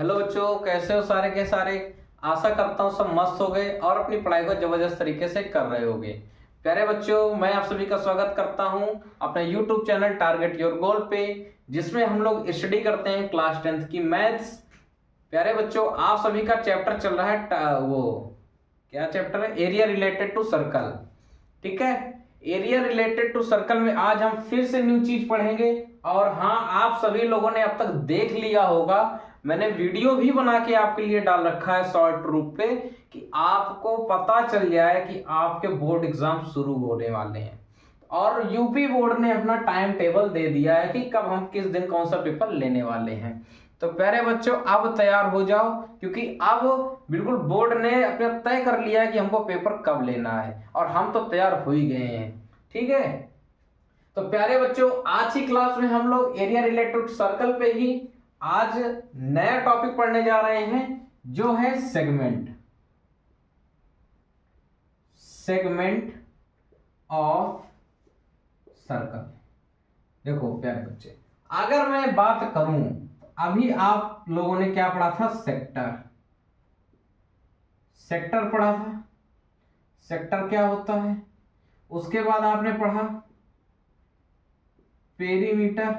Hello बच्चों, कैसे हो सारे के सारे। आशा करता हूँ सब मस्त हो गए और अपनी पढ़ाई को जबरदस्त तरीके से कर रहे होगे। प्यारे बच्चों, मैं आप सभी का स्वागत करता हूँ अपने YouTube channel target your goal पे, जिसमें हम लोग स्टडी करते हैं क्लास 10th की मैथ्स। प्यारे बच्चों, आप सभी का चैप्टर चल रहा है वो क्या चैप्टर है, एरिया रिलेटेड टू सर्कल। ठीक है, एरिया रिलेटेड टू सर्कल में आज हम फिर से न्यू चीज पढ़ेंगे। और हाँ, आप सभी लोगों ने अब तक देख लिया होगा, मैंने वीडियो भी बना के आपके लिए डाल रखा है शॉर्ट रूप पे, कि आपको पता चल जाए कि आपके बोर्ड एग्जाम शुरू होने वाले हैं। और यूपी बोर्ड ने अपना टाइम टेबल दे दिया है कि कब हम किस दिन कौन सा पेपर लेने वाले हैं। तो प्यारे बच्चों, अब तैयार हो जाओ, क्योंकि अब बिल्कुल बोर्ड ने अपना तय कर लिया है कि हमको पेपर कब लेना है, और हम तो तैयार हो ही गए हैं। ठीक है, तो प्यारे बच्चों, आज की क्लास में हम लोग एरिया रिलेटेड सर्कल पे ही आज नया टॉपिक पढ़ने जा रहे हैं, जो है सेगमेंट सेगमेंट ऑफ सर्कल। देखो प्यारे बच्चे, अगर मैं बात करूं, अभी आप लोगों ने क्या पढ़ा था, सेक्टर पढ़ा था। सेक्टर क्या होता है, उसके बाद आपने पढ़ा पेरीमीटर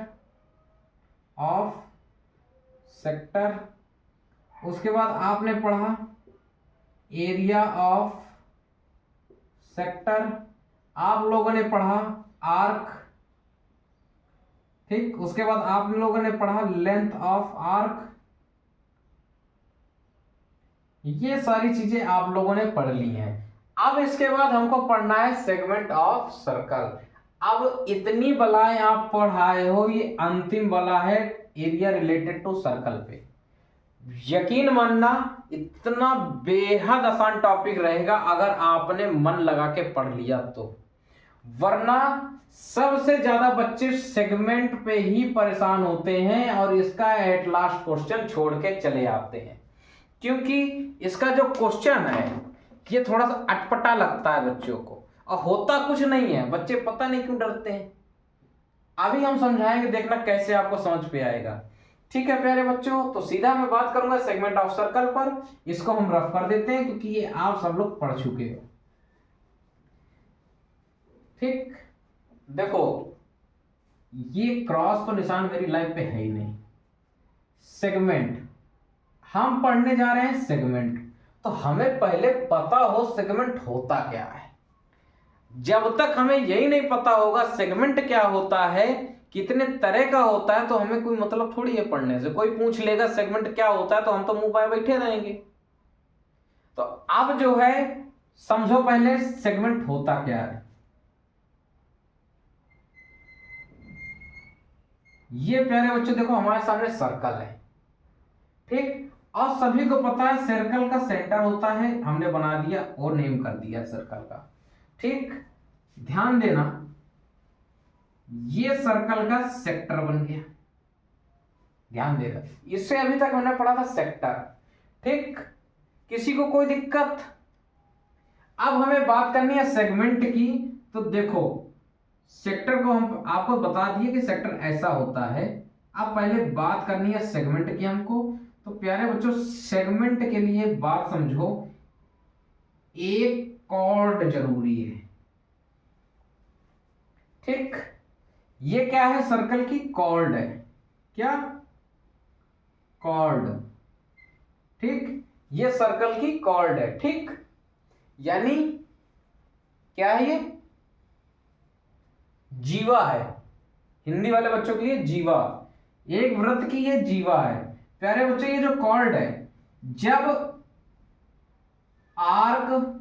ऑफ सेक्टर, उसके बाद आपने पढ़ा एरिया ऑफ सेक्टर, आप लोगों ने पढ़ा आर्क। ठीक, उसके बाद आप लोगों ने पढ़ा लेंथ ऑफ आर्क। ये सारी चीजें आप लोगों ने पढ़ ली हैं। अब इसके बाद हमको पढ़ना है सेगमेंट ऑफ सर्कल। अब इतनी बलाएं आप पढ़ाए हो, ये अंतिम बला है एरिया रिलेटेड टू सर्कल पे। यकीन मानना, इतना बेहद आसान टॉपिक रहेगा अगर आपने मन लगा के पढ़ लिया तो। वरना सबसे ज्यादा बच्चे सेगमेंट पे ही परेशान होते हैं और इसका एट लास्ट क्वेश्चन छोड़ के चले आते हैं, क्योंकि इसका जो क्वेश्चन है ये थोड़ा सा अटपटा लगता है बच्चों को, और होता कुछ नहीं है। बच्चे पता नहीं क्यों डरते हैं, अभी हम समझाएंगे, देखना कैसे आपको समझ पे आएगा। ठीक है प्यारे बच्चों, तो सीधा मैं बात करूंगा सेगमेंट ऑफ सर्कल पर। इसको हम रफ कर देते हैं, क्योंकि ये आप सब लोग पढ़ चुके हो। ठीक, देखो ये क्रॉस तो निशान मेरी लाइफ पे है ही नहीं। सेगमेंट हम पढ़ने जा रहे हैं, सेगमेंट तो हमें पहले पता हो सेगमेंट होता क्या है। जब तक हमें यही नहीं पता होगा सेगमेंट क्या होता है, कितने तरह का होता है, तो हमें कोई मतलब थोड़ी है पढ़ने से। कोई पूछ लेगा सेगमेंट क्या होता है तो हम तो मुंह पाए बैठे रहेंगे। तो अब जो है, समझो पहले सेगमेंट होता क्या है। ये प्यारे बच्चों देखो, हमारे सामने सर्कल है। ठीक, और सभी को पता है सर्कल का सेंटर होता है, हमने बना दिया और नेम कर दिया सर्कल का। ठीक, ध्यान देना, ये सर्कल का सेक्टर बन गया। ध्यान देना, इससे अभी तक हमने पढ़ा था सेक्टर। ठीक, किसी को कोई दिक्कत। अब हमें बात करनी है सेगमेंट की। तो देखो, सेक्टर को हम आपको बता दिए कि सेक्टर ऐसा होता है। अब पहले बात करनी है सेगमेंट की हमको। तो प्यारे बच्चों, सेगमेंट के लिए बात समझो, एक कॉर्ड जरूरी है। ठीक, ये क्या है, सर्कल की कॉर्ड है। क्या, कॉर्ड। ठीक, ये सर्कल की कॉर्ड है। ठीक, यानी क्या है, ये जीवा है। हिंदी वाले बच्चों के लिए जीवा, एक वृत्त की ये जीवा है। प्यारे बच्चों, ये जो कॉर्ड है, जब आर्क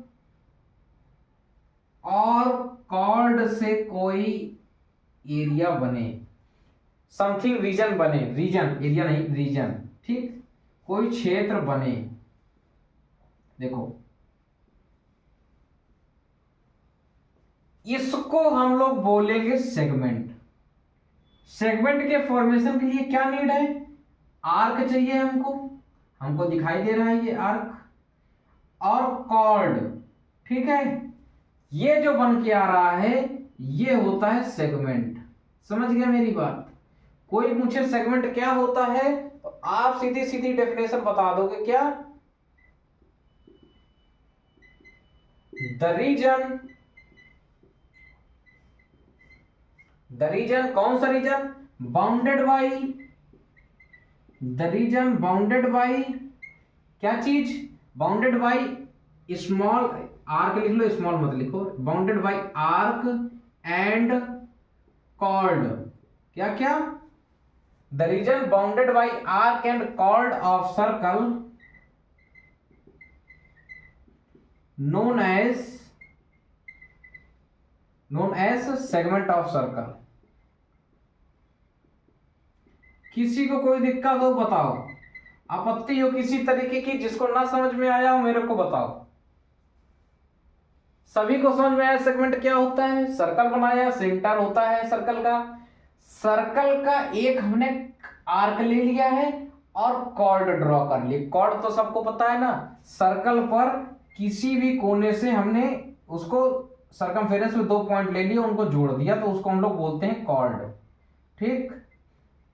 और कॉर्ड से कोई एरिया बने, समथिंग रीजन बने, रीजन, एरिया नहीं, रीजन। ठीक, कोई क्षेत्र बने, देखो इसको हम लोग बोलेंगे सेगमेंट। सेगमेंट के फॉर्मेशन के लिए क्या नीड है, आर्क चाहिए हमको। हमको दिखाई दे रहा है ये आर्क और कॉर्ड। ठीक है, ये जो बन के आ रहा है ये होता है सेगमेंट। समझ गया मेरी बात। कोई पूछे सेगमेंट क्या होता है तो आप सीधी सीधी डेफिनेशन बता दोगे क्या, द रीजन कौन सा region, bounded by, the region bounded by क्या चीज, बाउंडेड बाई स्मॉल, आर्क लिख लो, स्मॉल मत लिखो, bounded by arc and cord, क्या क्या, the region bounded by arc and chord of circle known as segment of circle. किसी को कोई दिक्कत हो बताओ, आपत्ति हो किसी तरीके की, जिसको ना समझ में आया हो मेरे को बताओ। सभी को समझ में आया सेगमेंट क्या होता है, सर्कल बनाया, सेंटर होता है सर्कल का, सर्कल का एक हमने आर्क ले लिया है और कॉर्ड ड्रॉ कर ली। कॉर्ड तो सबको पता है ना, सर्कल पर किसी भी कोने से हमने उसको सर्कमफेरेंस में 2 पॉइंट ले लिए, उनको जोड़ दिया, तो उसको हम लोग बोलते हैं कॉर्ड। ठीक,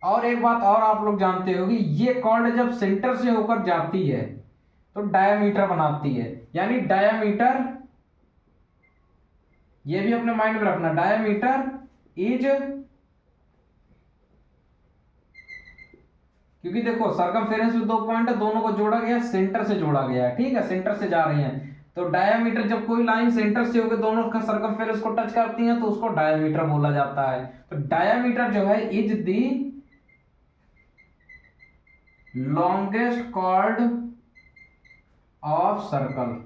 और एक बात और आप लोग जानते होंगे, ये कॉर्ड जब सेंटर से होकर जाती है तो डायामीटर बनाती है, यानी डायामीटर, ये भी अपने माइंड में रखना, डायामीटर इज, क्योंकि देखो सर्कमफेरेंस में 2 पॉइंट है, दोनों को जोड़ा गया, सेंटर से जोड़ा गया है, ठीक है, सेंटर से जा रही है, तो डायामीटर, जब कोई लाइन सेंटर से होकर दोनों का सर्कमफेरेंस को टच करती है तो उसको डायामीटर बोला जाता है। तो डायामीटर जो है is the longest chord of circle.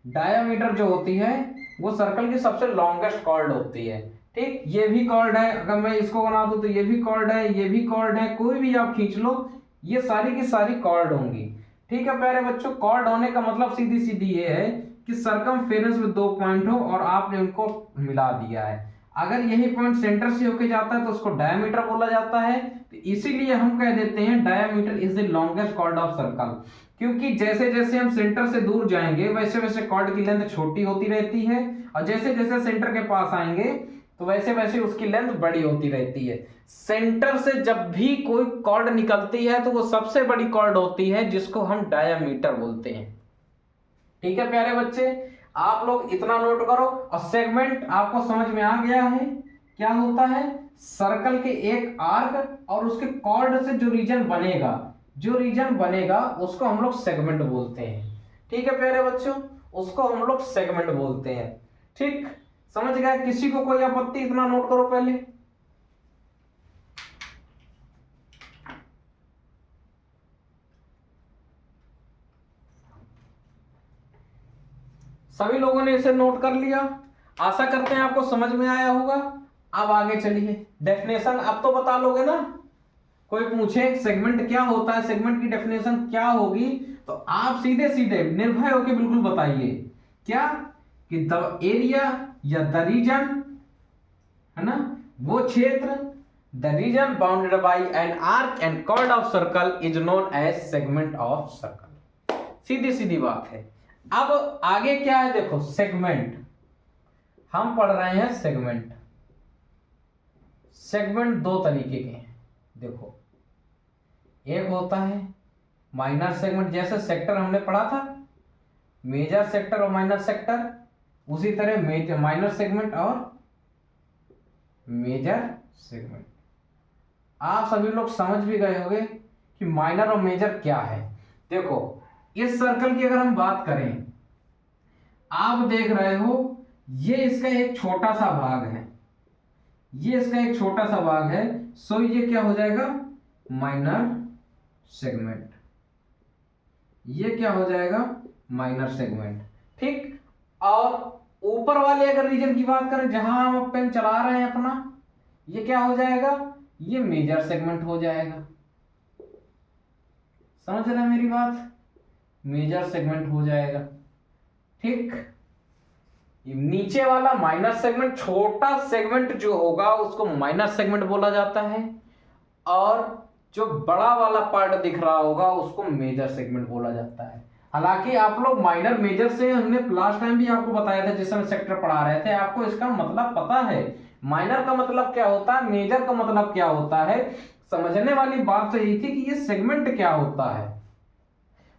Diameter जो होती है वो सर्कल की सबसे लॉन्गेस्ट कॉर्ड होती है। ठीक, ये भी कॉर्ड है, अगर मैं इसको बना दूं तो ये भी कॉर्ड है, ये भी कॉर्ड है, कोई भी आप खींच लो, ये सारी की सारी कॉर्ड होंगी। ठीक है प्यारे बच्चों, कॉर्ड होने का मतलब सीधी सीधी ये है कि सर्कमफेरेंस में 2 पॉइंट हो और आपने उनको मिला दिया है। अगर यही पॉइंट सेंटर से होके जाता है तो उसको डायमीटर बोला जाता है। तो इसीलिए हम कह देते हैं diameter is the longest chord of circle, क्योंकि जैसे जैसे हम सेंटर से दूर जाएंगे वैसे वैसे कॉर्ड की लेंथ छोटी होती रहती है, और जैसे जैसे सेंटर के पास आएंगे तो वैसे वैसे उसकी लेंथ बड़ी होती रहती है। सेंटर से जब भी कोई कॉर्ड निकलती है तो वो सबसे बड़ी कॉर्ड होती है, जिसको हम डायमीटर बोलते हैं। ठीक है प्यारे बच्चे, आप लोग इतना नोट करो। और सेगमेंट आपको समझ में आ गया है क्या होता है, सर्कल के एक आर्क और उसके कॉर्ड से जो रीजन बनेगा उसको हम लोग सेगमेंट बोलते हैं। ठीक है प्यारे बच्चों, उसको हम लोग सेगमेंट बोलते हैं। ठीक, समझ गए? किसी को कोई आपत्ति, इतना नोट करो पहले। सभी लोगों ने इसे नोट कर लिया, आशा करते हैं आपको समझ में आया होगा। अब आगे चलिए, डेफिनेशन अब तो बता लोगे ना। कोई पूछे सेगमेंट क्या होता है, सेगमेंट की डेफिनेशन क्या होगी, तो आप सीधे सीधे निर्भय होकर बिल्कुल बताइए क्या, कि द एरिया या द रीजन, है ना, वो क्षेत्र, the region bounded by an arc and chord of circle is known as segment of circle. सीधी सीधी बात है। अब आगे क्या है, देखो सेगमेंट, हम पढ़ रहे हैं सेगमेंट। सेगमेंट 2 तरीके के हैं, देखो, एक होता है माइनर सेगमेंट, जैसे सेक्टर हमने पढ़ा था, मेजर सेक्टर और माइनर सेक्टर, उसी तरह माइनर सेगमेंट और मेजर सेगमेंट। आप सभी लोग समझ भी गए होंगे कि माइनर और मेजर क्या है। देखो, इस सर्कल की अगर हम बात करें, आप देख रहे हो ये इसका एक छोटा सा भाग है, ये इसका एक छोटा सा भाग है, सो ये क्या हो जाएगा, माइनर सेगमेंट। ये क्या हो जाएगा, माइनर सेगमेंट। ठीक, और ऊपर वाले अगर रीजन की बात करें, जहां हम पेन चला रहे हैं अपना, ये क्या हो जाएगा, ये मेजर सेगमेंट हो जाएगा। समझ रहे हैं मेरी बात, मेजर सेगमेंट हो जाएगा। ठीक, नीचे वाला माइनर सेगमेंट, छोटा सेगमेंट जो होगा उसको माइनर सेगमेंट बोला जाता है, और जो बड़ा वाला पार्ट दिख रहा होगा उसको मेजर सेगमेंट बोला जाता है। हालांकि आप लोग माइनर मेजर से, हमने लास्ट टाइम भी आपको बताया था जिस समय सेक्टर पढ़ा रहे थे, आपको इसका मतलब पता है। माइनर का मतलब क्या होता है, मेजर का मतलब क्या होता है। समझने वाली बात तो यही थी कि ये सेगमेंट क्या होता है।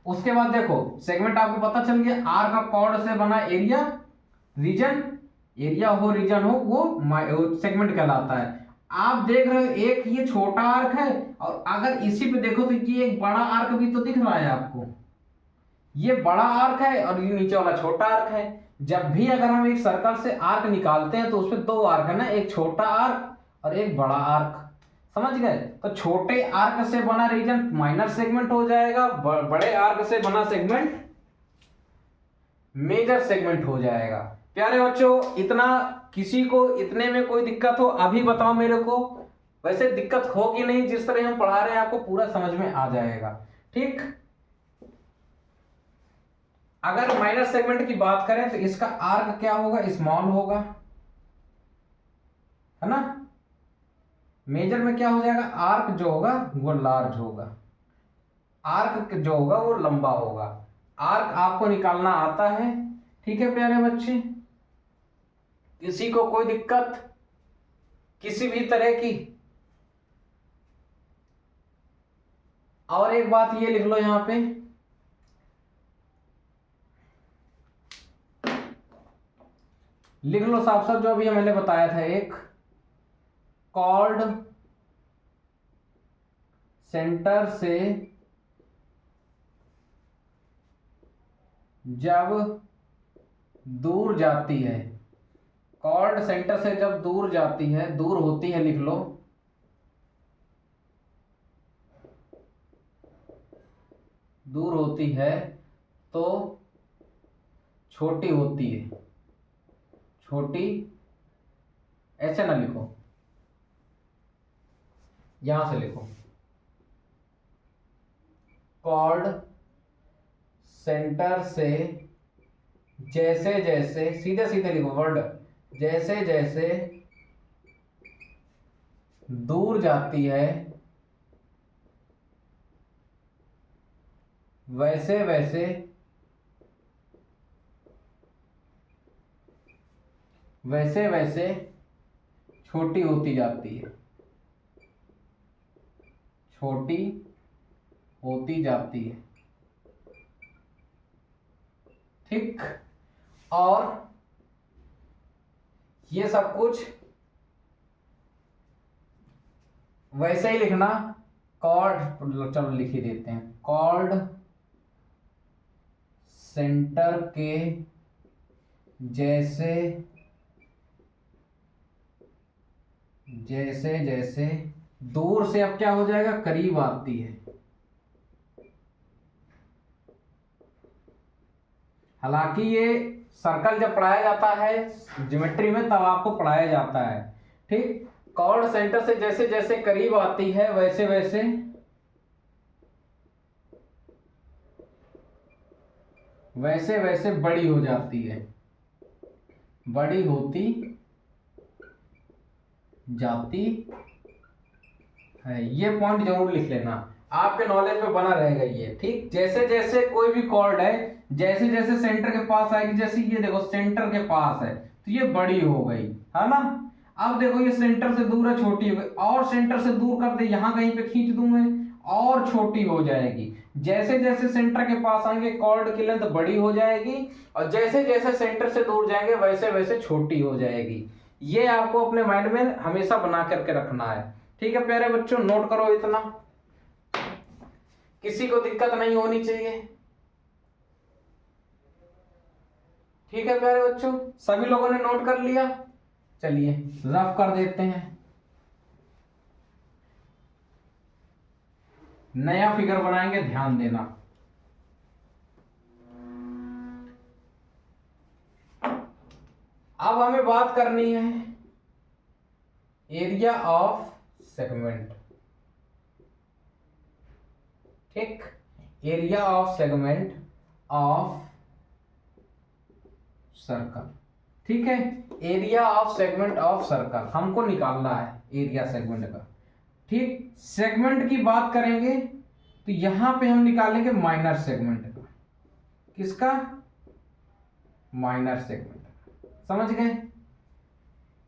उसके बाद देखो सेगमेंट आपको पता चल गया, आर का कॉर्ड से बना एरिया, रीजन, एरिया हो रीजन हो वो सेगमेंट कहलाता है। आप देख रहे हो एक ये छोटा आर्क है, और अगर इसी पे देखो तो ये एक बड़ा आर्क भी तो दिख रहा है आपको, ये बड़ा आर्क है और ये नीचे वाला छोटा आर्क है। जब भी अगर हम एक सर्कल से आर्क निकालते हैं तो उसमें दो आर्क है ना, एक छोटा आर्क और एक बड़ा आर्क, समझ गए। तो छोटे आर्क से बना रीजन माइनर सेगमेंट हो जाएगा, बड़े आर्क से बना सेगमेंट मेजर सेगमेंट हो जाएगा। प्यारे बच्चों, इतना किसी को इतने में कोई दिक्कत हो अभी बताओ मेरे को, वैसे दिक्कत हो कि नहीं, जिस तरह हम पढ़ा रहे हैं आपको पूरा समझ में आ जाएगा। ठीक, अगर माइनर सेगमेंट की बात करें तो इसका आर्क क्या होगा, स्मॉल होगा, है ना। मेजर में क्या हो जाएगा, आर्क जो होगा वो लार्ज होगा, आर्क जो होगा वो लंबा होगा। आर्क आपको निकालना आता है, ठीक है प्यारे बच्चे। किसी को कोई दिक्कत किसी भी तरह की? और एक बात ये लिख लो यहां पे, लिख लो साफ साफ जो अभी मैंने बताया था, एक कॉर्ड सेंटर से जब दूर जाती है, कॉर्ड सेंटर से जब दूर जाती है, दूर होती है लिख लो, दूर होती है तो छोटी होती है, छोटी, ऐसे ना लिखो, यहां से लिखो, कॉर्ड सेंटर से जैसे जैसे, सीधे सीधे लिखो वर्ड, जैसे जैसे दूर जाती है वैसे वैसे वैसे वैसे छोटी होती जाती है, छोटी होती जाती है। ठीक, और ये सब कुछ वैसे ही लिखना, कॉर्ड, चलो लिख ही देते हैं, कॉर्ड सेंटर के जैसे जैसे जैसे दूर से अब क्या हो जाएगा, करीब आती है। हालांकि ये सर्कल जब पढ़ाया जाता है ज्योमेट्री में तब आपको पढ़ाया जाता है। ठीक, कॉर्ड सेंटर से जैसे जैसे करीब आती है वैसे वैसे वैसे वैसे बड़ी हो जाती है, बड़ी होती जाती है। ये पॉइंट जरूर लिख लेना, आपके नॉलेज में बना रहेगा ये। ठीक, जैसे जैसे कोई भी कॉर्ड है जैसे जैसे सेंटर के पास आएगी, जैसे ये देखो सेंटर के पास है तो ये बड़ी हो गई, है ना। अब देखो ये सेंटर से दूर है, छोटी हो गई, और सेंटर से दूर कर दे, यहां कहीं पे खींच दूं मैं और छोटी हो जाएगी। जैसे जैसे सेंटर के पास आएंगे कॉर्ड की लेंथ बड़ी हो जाएगी, और जैसे जैसे सेंटर से दूर जाएंगे वैसे वैसे छोटी हो जाएगी। ये आपको अपने माइंड में हमेशा बना करके रखना है। ठीक है प्यारे बच्चों, नोट करो इतना, किसी को दिक्कत नहीं होनी चाहिए। ठीक है प्यारे बच्चों, सभी लोगों ने नोट कर लिया। चलिए रफ कर देते हैं, नया फिगर बनाएंगे, ध्यान देना। अब हमें बात करनी है एरिया ऑफ सेगमेंट। ठीक, area of segment of circle. ठीक है, area of segment of circle हमको निकालना है, एरिया सेगमेंट का। ठीक, सेगमेंट की बात करेंगे तो यहां पे हम निकालेंगे माइनर सेगमेंट का। किसका, माइनर सेगमेंट का, समझ गए।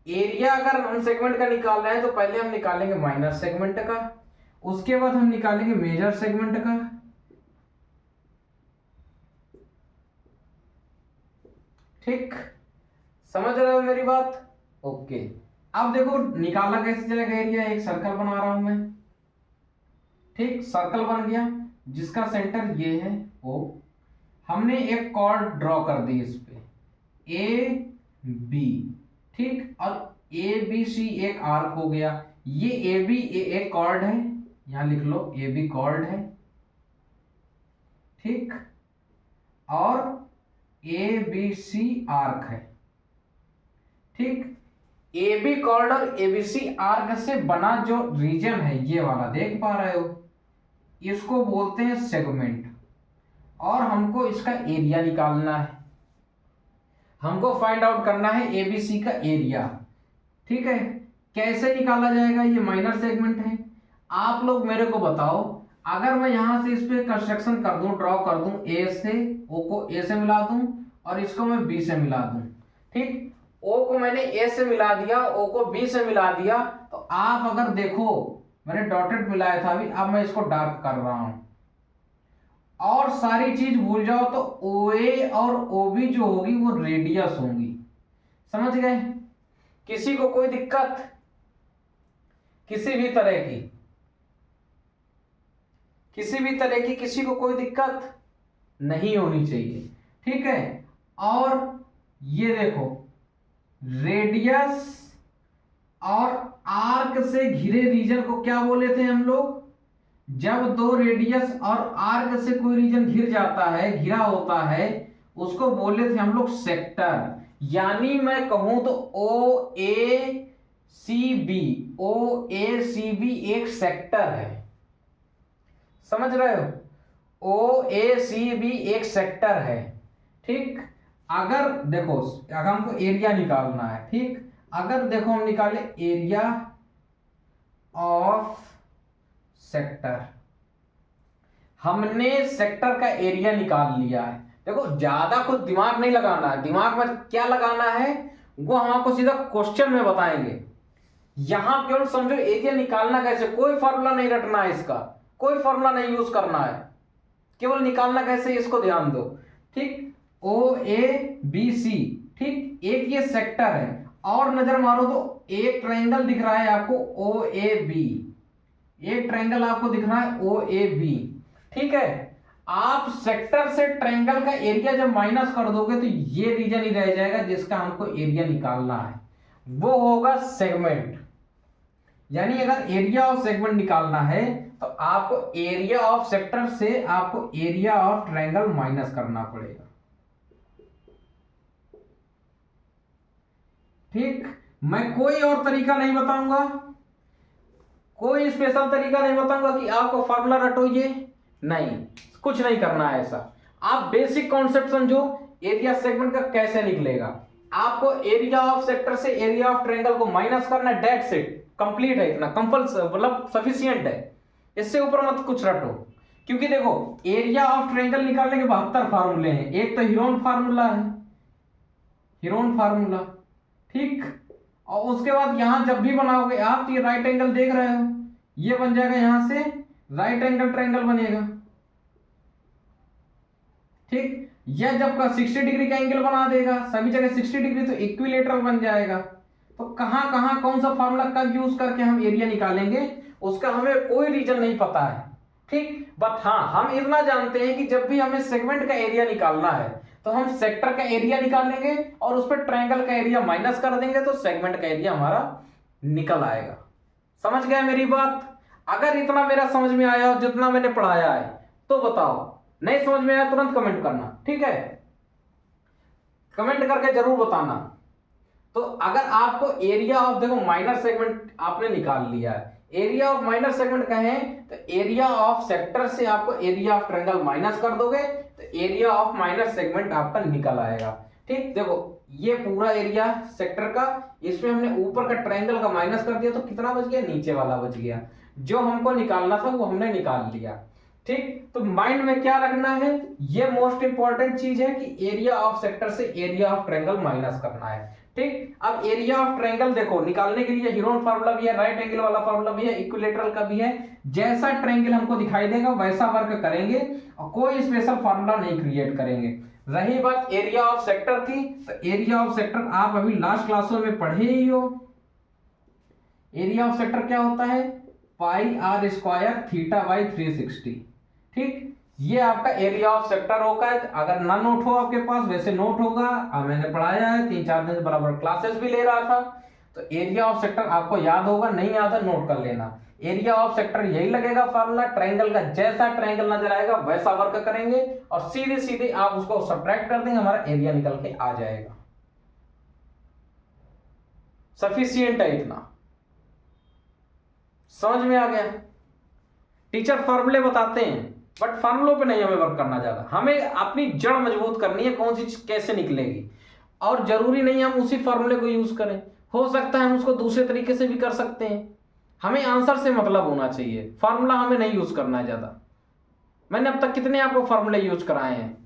एरिया अगर हम सेगमेंट का निकाल रहे हैं तो पहले हम निकालेंगे माइनर सेगमेंट का, उसके बाद हम निकालेंगे मेजर सेगमेंट का। ठीक, समझ रहे हो मेरी बात? ओके, अब देखो निकालना कैसे चलेगा एरिया। एक सर्कल बना रहा हूं मैं। ठीक, सर्कल बन गया जिसका सेंटर ये है ओ। हमने एक कॉर्ड ड्रॉ कर दी इस पे, ए बी। ठीक, और ए बी सी एक आर्क हो गया। ये ए बी एक कॉर्ड है, यहां लिख लो ए बी कॉर्ड है। ठीक, और ए बी सी आर्क है। ठीक, ए बी कॉर्ड और ए बी सी आर्क से बना जो रीजन है ये वाला देख पा रहे हो, इसको बोलते हैं सेगमेंट। और हमको इसका एरिया निकालना है, हमको फाइंड आउट करना है एबीसी का एरिया। ठीक है, कैसे निकाला जाएगा? ये माइनर सेगमेंट है। आप लोग मेरे को बताओ, अगर मैं यहां से इस पे कंस्ट्रक्शन कर दूं, ड्रॉ कर दूं, ए से ओ को ए से मिला दूं और इसको मैं बी से मिला दूं। ठीक, ओ को मैंने ए से मिला दिया, ओ को बी से मिला दिया, तो आप अगर देखो मैंने डॉटेड मिलाया था अभी, अब मैं इसको डार्क कर रहा हूं और सारी चीज भूल जाओ तो ओ ए और ओ बी जो होगी वो रेडियस होंगी। समझ गए? किसी को कोई दिक्कत किसी भी तरह की, किसी को कोई दिक्कत नहीं होनी चाहिए। ठीक है, और ये देखो रेडियस और आर्क से घिरे रीजन को क्या बोले थे हम लोग? जब दो रेडियस और आर्क से कोई रीजन घिर जाता है, घिरा होता है, उसको बोले थे हम लोग सेक्टर। यानी मैं कहूं तो ओ ए सी बी, ओ ए सी बी एक सेक्टर है। समझ रहे हो? ओ ए सी बी एक सेक्टर है। ठीक, अगर देखो अगर हमको एरिया निकालना है, ठीक, अगर देखो हम निकाले एरिया ऑफ सेक्टर, हमने सेक्टर का एरिया निकाल लिया है। देखो ज्यादा कुछ दिमाग नहीं लगाना है, दिमाग में क्या लगाना है वो हम आपको सीधा क्वेश्चन में बताएंगे। यहां केवल समझो एरिया निकालना कैसे, कोई फॉर्मूला नहीं रटना है, इसका कोई फॉर्मूला नहीं यूज करना है, केवल निकालना कैसे इसको ध्यान दो। ठीक, ओ ए बी सी, ठीक, एक ये सेक्टर है और नजर मारो तो एक ट्रायंगल दिख रहा है आपको ओ ए बी, एक ट्रायंगल आपको दिख रहा है ओ ए बी। ठीक है, आप सेक्टर से ट्रायंगल का एरिया जब माइनस कर दोगे तो ये रीजन ही रह जाएगा जिसका हमको एरिया निकालना है, वो होगा सेगमेंट। यानी अगर एरिया ऑफ सेगमेंट निकालना है तो आपको एरिया ऑफ सेक्टर से आपको एरिया ऑफ ट्रायंगल माइनस करना पड़ेगा। ठीक, मैं कोई और तरीका नहीं बताऊंगा, कोई स्पेशल तरीका नहीं बताऊंगा कि आपको फार्मूला रटो, ये नहीं, कुछ नहीं करना है ऐसा। आप बेसिक कॉन्सेप्ट समझो एरिया सेगमेंट का कैसे निकलेगा। आपको एरिया ऑफ सेक्टर से एरिया ऑफ ट्रायंगल को माइनस करना है, डेट्स इट, कंप्लीट है, इतना कंपल्सरी मतलब सफिशिएंट है, इससे ऊपर मत कुछ रटो। क्योंकि देखो एरिया ऑफ ट्रायंगल निकालने के 72 फार्मूले हैं। एक तो हीरोन फार्मूला है, हीरोन फार्मूला, ठीक, और उसके बाद यहां जब भी बनाओगे आप तो ये राइट एंगल देख रहे हो, ये बन जाएगा, यहां से राइट एंगल ट्रायंगल बनेगा। ठीक, यह जब का 60 डिग्री का एंगल बना देगा, सभी जगह 60 डिग्री, तो इक्विलेटरल बन जाएगा। तो कहां कहां कौन सा फार्मूला कब यूज करके हम एरिया निकालेंगे उसका हमें कोई रीजन नहीं पता है। ठीक, बट हाँ हम इतना जानते हैं कि जब भी हमें सेगमेंट का एरिया निकालना है तो हम सेक्टर का एरिया निकालेंगे और उस पर ट्रायंगल का एरिया माइनस कर देंगे तो सेगमेंट का एरिया हमारा निकल आएगा। समझ गए मेरी बात? अगर इतना मेरा समझ में आया और जितना मैंने पढ़ाया है तो बताओ, नहीं समझ में आया तुरंत कमेंट करना, ठीक है, कमेंट करके जरूर बताना। तो अगर आपको एरिया ऑफ, देखो माइनर सेगमेंट आपने निकाल लिया है, एरिया ऑफ माइनर सेगमेंट कहें तो एरिया ऑफ सेक्टर से आपको एरिया ऑफ ट्रायंगल माइनस कर दोगे तो एरिया ऑफ माइनर सेगमेंट आपका निकल आएगा। ठीक, देखो ये पूरा एरिया सेक्टर का, इसमें हमने ऊपर का ट्रायंगल का माइनस कर दिया तो कितना बच गया, नीचे वाला बच गया। जो हमको निकालना था वो हमने निकाल लिया। ठीक, तो माइंड में क्या रखना है, ये मोस्ट इंपॉर्टेंट चीज है कि एरिया ऑफ सेक्टर से एरिया ऑफ ट्रायंगल माइनस करना है। ठीक। अब एरिया ऑफ ट्रायंगल देखो निकालने के लिए हीरोन फार्मूला भी है, राइट एंगल वाला फार्मूला भी है, इक्विलेटरल का भी है। जैसा ट्रायंगल हमको दिखाई देगा वैसा वर्क करेंगे और कोई स्पेशल फार्मूला नहीं क्रिएट करेंगे। रही बात एरिया ऑफ सेक्टर की, तो एरिया ऑफ सेक्टर आप अभी लास्ट क्लासों में पढ़े ही हो। एरिया ऑफ सेक्टर क्या होता है, पाई आर स्क्वायर थीटा बाई 360। ठीक, ये आपका एरिया ऑफ सेक्टर होगा। अगर ना नोट हो आपके पास वैसे नोट होगा, मैंने पढ़ाया है 3-4 दिन से बराबर क्लासेस भी ले रहा था। तो एरिया ऑफ सेक्टर आपको याद होगा, नहीं याद है नोट कर लेना। एरिया ऑफ सेक्टर यही लगेगा फार्मूला, ट्रायंगल का जैसा ट्रायंगल नजर आएगा वैसा वर्क करेंगे और सीधे सीधे आप उसको सब्ट्रैक्ट कर देंगे, हमारा एरिया निकल के आ जाएगा। सफिशिएंट है इतना, समझ में आ गया। टीचर फार्मूले बताते हैं बट फार्मूलों पे नहीं हमें वर्क करना ज्यादा, हमें अपनी जड़ मजबूत करनी है, कौन सी चीज कैसे निकलेगी। और जरूरी नहीं हम उसी फार्मूले को यूज करें, हो सकता है हम उसको दूसरे तरीके से भी कर सकते हैं। हमें आंसर से मतलब होना चाहिए, फार्मूला हमें नहीं यूज करना है ज्यादा। मैंने अब तक कितने आपको फार्मूले यूज कराए हैं,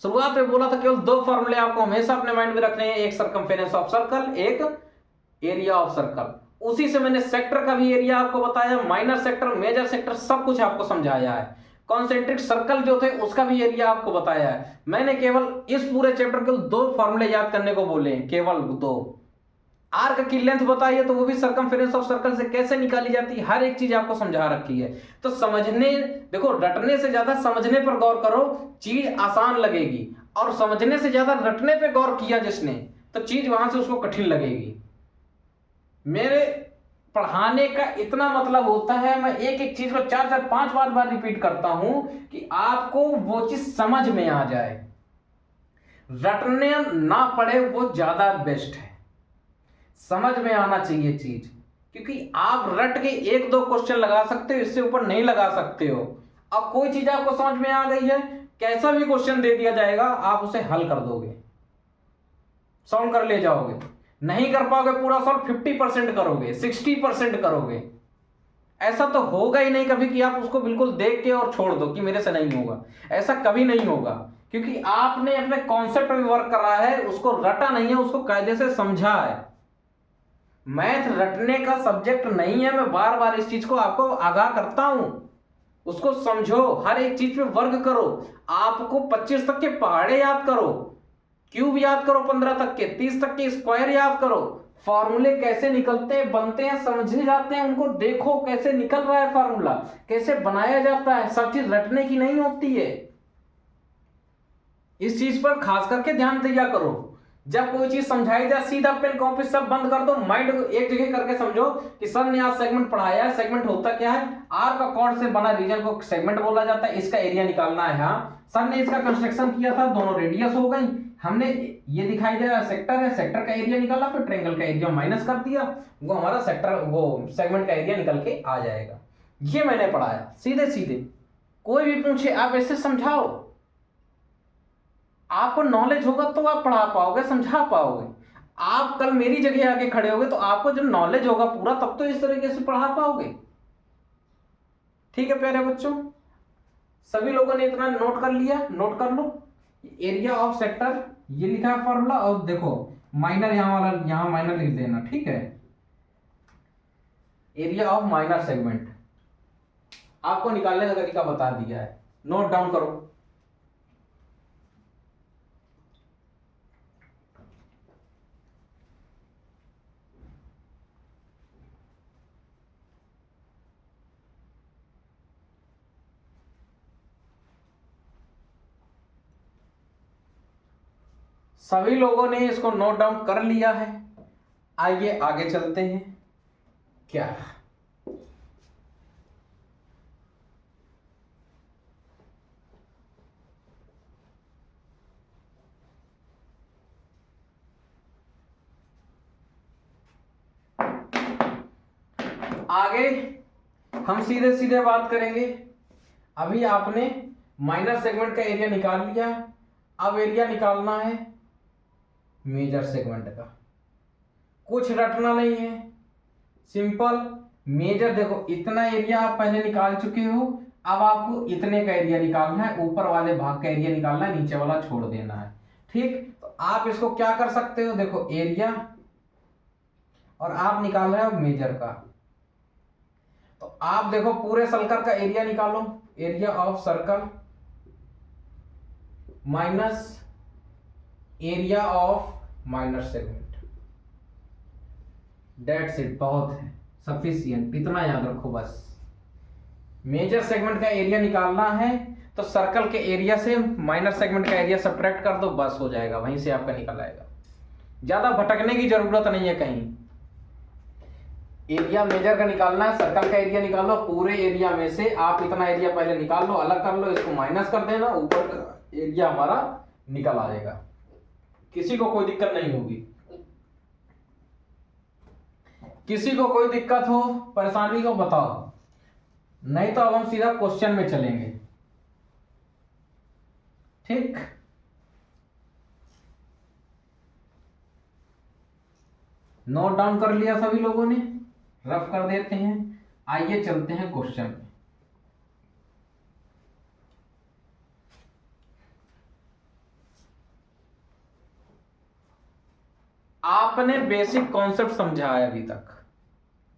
शुरुआत में बोला था केवल 2 फार्मूले आपको हमेशा अपने माइंड में रखने हैं, एक सर्कमफेरेंस ऑफ सर्कल, एक एरिया ऑफ सर्कल। उसी से मैंने सेक्टर का भी एरिया आपको बताया, माइनर सेक्टर, मेजर सेक्टर सब कुछ आपको समझाया है। कॉन्सेंट्रिक सर्कल जो थे उसका भी एरिया आपको बताया है। मैंने केवल इस पूरे चैप्टर के 2 फार्मूले याद करने को बोले हैं, केवल 2। आर्क की लेंथ बताइए तो वो भी सर्कमफेरेंस ऑफ सर्कल से कैसे निकाली जाती है, हर एक चीज आपको समझा रखी है। तो समझने, देखो रटने से ज्यादा समझने पर गौर करो, चीज आसान लगेगी। और समझने से ज्यादा रटने पे गौर किया जिसने, तो चीज वहां से उसको कठिन लगेगी। मेरे पढ़ाने का इतना मतलब होता है, मैं एक एक चीज को 4-5 बार रिपीट करता हूं कि आपको वो चीज समझ में आ जाए। रटने ना पड़े वो ज्यादा बेस्ट है, समझ में आना चाहिए चीज। क्योंकि आप रट के 1-2 क्वेश्चन लगा सकते हो, इससे ऊपर नहीं लगा सकते हो। अब कोई चीज आपको समझ में आ गई है, कैसा भी क्वेश्चन दे दिया जाएगा आप उसे हल कर दोगे, सॉल्व कर ले जाओगे। नहीं कर पाओगे पूरा सॉल्व, 50% करोगे, 60% करोगे। ऐसा तो होगा ही नहीं कभी कि आप उसको बिल्कुल देख के और छोड़ दो कि मेरे से नहीं होगा, ऐसा कभी नहीं होगा। क्योंकि आपने अपने कॉन्सेप्ट में वर्क करा है, उसको रटा नहीं है, उसको कायदे से समझा है। मैथ रटने का सब्जेक्ट नहीं है, मैं बार बार इस चीज को आपको आगाह करता हूं। उसको समझो, हर एक चीज पे वर्क करो। आपको 25 तक के पहाड़े याद करो, क्यूब याद करो, 15 तक के, 30 तक के स्क्वायर याद करो, फार्मूले कैसे निकलते हैं, बनते हैं, समझे जाते हैं, उनको देखो कैसे निकल रहा है फार्मूला, कैसे बनाया जाता है। सब चीज रटने की नहीं होती है, इस चीज पर खास करके ध्यान दिया करो। जब कोई चीज समझाई जाए सीधा पेन कॉपी सब बंद कर दो, माइंड को एक जगह करके समझो कि सर ने आज सेगमेंट पढ़ाया है। सेगमेंट होता क्या है, आर्क का कॉर्ड से बना रीजन को सेगमेंट बोला जाता है, इसका एरिया निकालना है। हाँ, सर ने इसका कंस्ट्रक्शन किया था, दोनों रेडियस हो गई, हमने ये दिखाई दे रहा सेक्टर है, सेक्टर का एरिया निकाला, फिर ट्रायंगल का एरिया माइनस कर दिया, वो हमारा सेक्टर, वो सेगमेंट का एरिया निकल के आ जाएगा। ये मैंने पढ़ाया सीधे सीधे। कोई भी पूछे आप ऐसे समझाओ, आपको नॉलेज होगा तो आप पढ़ा पाओगे, समझा पाओगे। आप कल मेरी जगह आके खड़े होगे तो आपको जब नॉलेज होगा पूरा, तब तो इस तरीके से पढ़ा पाओगे। ठीक है प्यारे बच्चों, सभी लोगों ने इतना नोट कर लिया, नोट कर लो। एरिया ऑफ सेक्टर ये लिखा है फॉर्मूला, और देखो माइनर यहां वाला, यहां माइनर लिख देना, ठीक है। एरिया ऑफ माइनर सेगमेंट आपको निकालने का तरीका बता दिया है, नोट डाउन करो। सभी लोगों ने इसको नोट डाउन कर लिया है, आइए आगे चलते हैं। क्या आगे हम सीधे सीधे बात करेंगे। अभी आपने माइनर सेगमेंट का एरिया निकाल लिया, अब एरिया निकालना है मेजर सेगमेंट का। कुछ रटना नहीं है, सिंपल। मेजर देखो इतना एरिया आप पहले निकाल चुके हो, अब आपको इतने का एरिया निकालना है, ऊपर वाले भाग का एरिया निकालना है, नीचे वाला छोड़ देना है। ठीक, तो आप इसको क्या कर सकते हो, देखो एरिया और आप निकाल रहे हो मेजर का, तो आप देखो पूरे सर्कल का एरिया निकालो, area of circle minus area of minor segment, that's it, बहुत है, सफिशिएंट, इतना याद रखो बस। मेजर सेगमेंट का एरिया निकालना है तो सर्कल के एरिया से माइनर सेगमेंट का एरिया सब्ट्रैक्ट कर दो, बस हो जाएगा, वहीं से आपका निकल आएगा, ज्यादा भटकने की जरूरत नहीं है कहीं। एरिया मेजर का निकालना है, सर्कल का एरिया निकालो, पूरे एरिया में से आप इतना एरिया पहले निकाल लो, अलग कर लो, इसको माइनस कर देना, ऊपर का एरिया हमारा निकल आएगा, किसी को कोई दिक्कत नहीं होगी। किसी को कोई दिक्कत हो, परेशानी हो बताओ, नहीं तो अब हम सीधा क्वेश्चन में चलेंगे। ठीक, नोट डाउन कर लिया सभी लोगों ने, रफ कर देते हैं, आइए चलते हैं क्वेश्चन में। आपने बेसिक कॉन्सेप्ट समझा है अभी तक,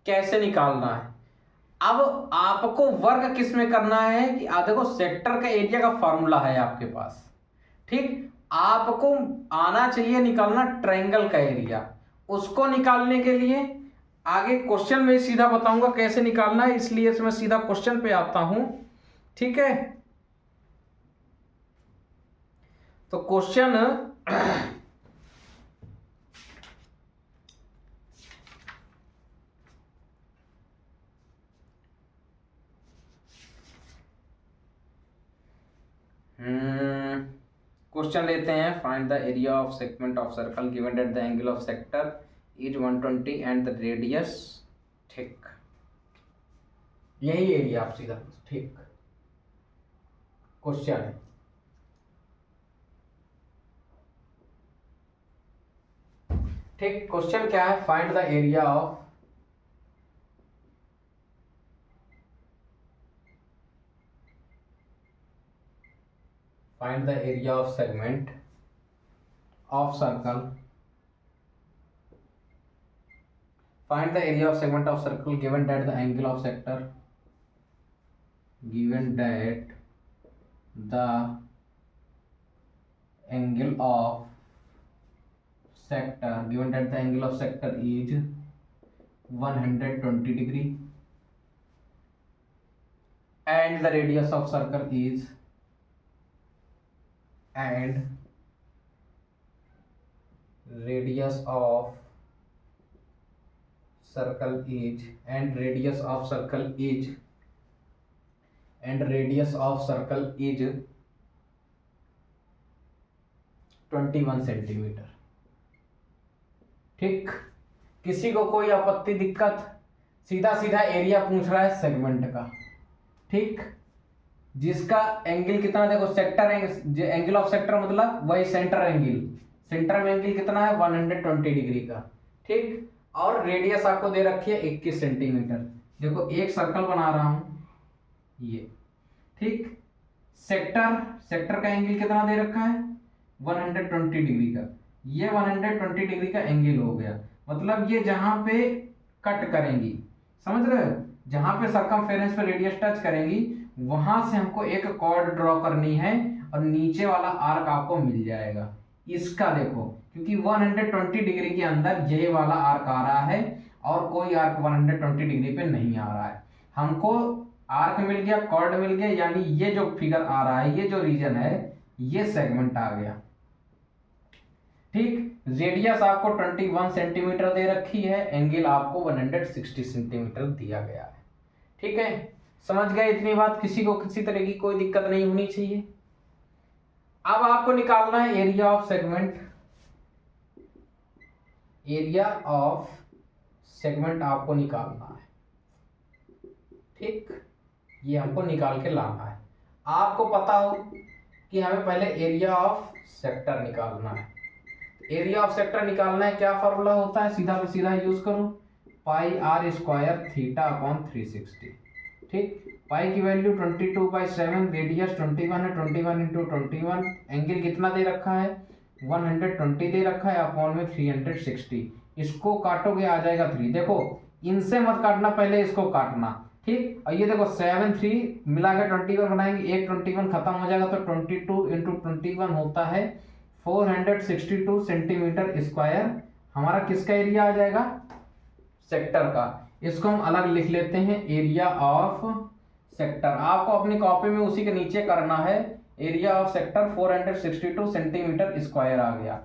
कैसे निकालना है। अब आपको वर्क किस में करना है कि आप देखो सेक्टर का एरिया का फॉर्मूला है आपके पास, ठीक, आपको आना चाहिए निकालना ट्रायंगल का एरिया। उसको निकालने के लिए आगे क्वेश्चन में सीधा बताऊंगा कैसे निकालना है, इसलिए मैं सीधा क्वेश्चन पे आता हूं, ठीक है। तो क्वेश्चन क्वेश्चन लेते हैं, find the area of segment of circle given that the angle of sector is 120 and the radius, ठीक, यही एरिया आप सीधा, ठीक, क्वेश्चन है। ठीक, क्वेश्चन क्या है, find the area of find the area of segment of circle, find the area of segment of circle given that the angle of sector, given that the angle of sector, given that the angle of sector is 120 degree and the radius of circle is radius of circle is 21 centimetre. ठीक, किसी को कोई आपत्ति दिक्कत, सीधा सीधा area पूछ रहा है सेगमेंट का, ठीक, जिसका एंगल कितना, देखो सेक्टर एंगल ऑफ सेक्टर मतलब वही सेंटर एंगल, सेंटर में एंगल कितना है 120 डिग्री का, ठीक, और रेडियस आपको दे रखी है 21 सेंटीमीटर। देखो एक सर्कल बना रहा हूं ये, ठीक, सेक्टर का एंगल कितना दे रखा है 120 डिग्री का, ये 120 डिग्री का एंगल हो गया, मतलब ये जहां पे कट करेंगी, समझ रहे हो, जहां पे सर्कमफेरेंस पे रेडियस टच करेंगी वहां से हमको एक कॉर्ड ड्रॉ करनी है और नीचे वाला आर्क आपको मिल जाएगा इसका। देखो क्योंकि 120 डिग्री के अंदर यही वाला आर्क आ रहा है और कोई आर्क 120 डिग्री पे नहीं आ रहा है, हमको आर्क मिल गया, कॉर्ड मिल गया, यानी ये जो फिगर आ रहा है, ये जो रीजन है, ये सेगमेंट आ गया। ठीक, रेडियस आपको 21 सेंटीमीटर दे रखी है, एंगल आपको 160 सेंटीमीटर दिया गया है। ठीक है, समझ गए इतनी बात, किसी को किसी तरह की कोई दिक्कत नहीं होनी चाहिए। अब आपको निकालना है area of segment, area of segment आपको निकालना है। ठीक, ये हमको निकाल के लाना है। आपको पता हो कि हमें पहले एरिया ऑफ सेक्टर निकालना है। एरिया ऑफ सेक्टर निकालना है, क्या फॉर्मूला होता है, सीधा पे सीधा यूज करो, पाई आर स्क्वायर थीटा अपॉन 360। ठीक, पाई की वैल्यू 22/7, रेडियस 21 है, 21 × 21, एंगल कितना दे रखा है 120 दे रखा है अपॉन में 360, इसको काटोगे आ जाएगा 3। देखो इनसे मत काटना, पहले इसको काटना, ठीक। और ये देखो 7 3 मिला के 21 बनाएंगे, एक 21 खत्म हो जाएगा तो 22 इंटू 21 होता है 462 सेंटीमीटर स्क्वायर। हमारा किसका एरिया आ जाएगा? सेक्टर का। इसको हम अलग लिख लेते हैं, एरिया ऑफ सेक्टर। आपको अपनी कॉपी में उसी के नीचे करना है, area of sector 462 centimetre square आ गया।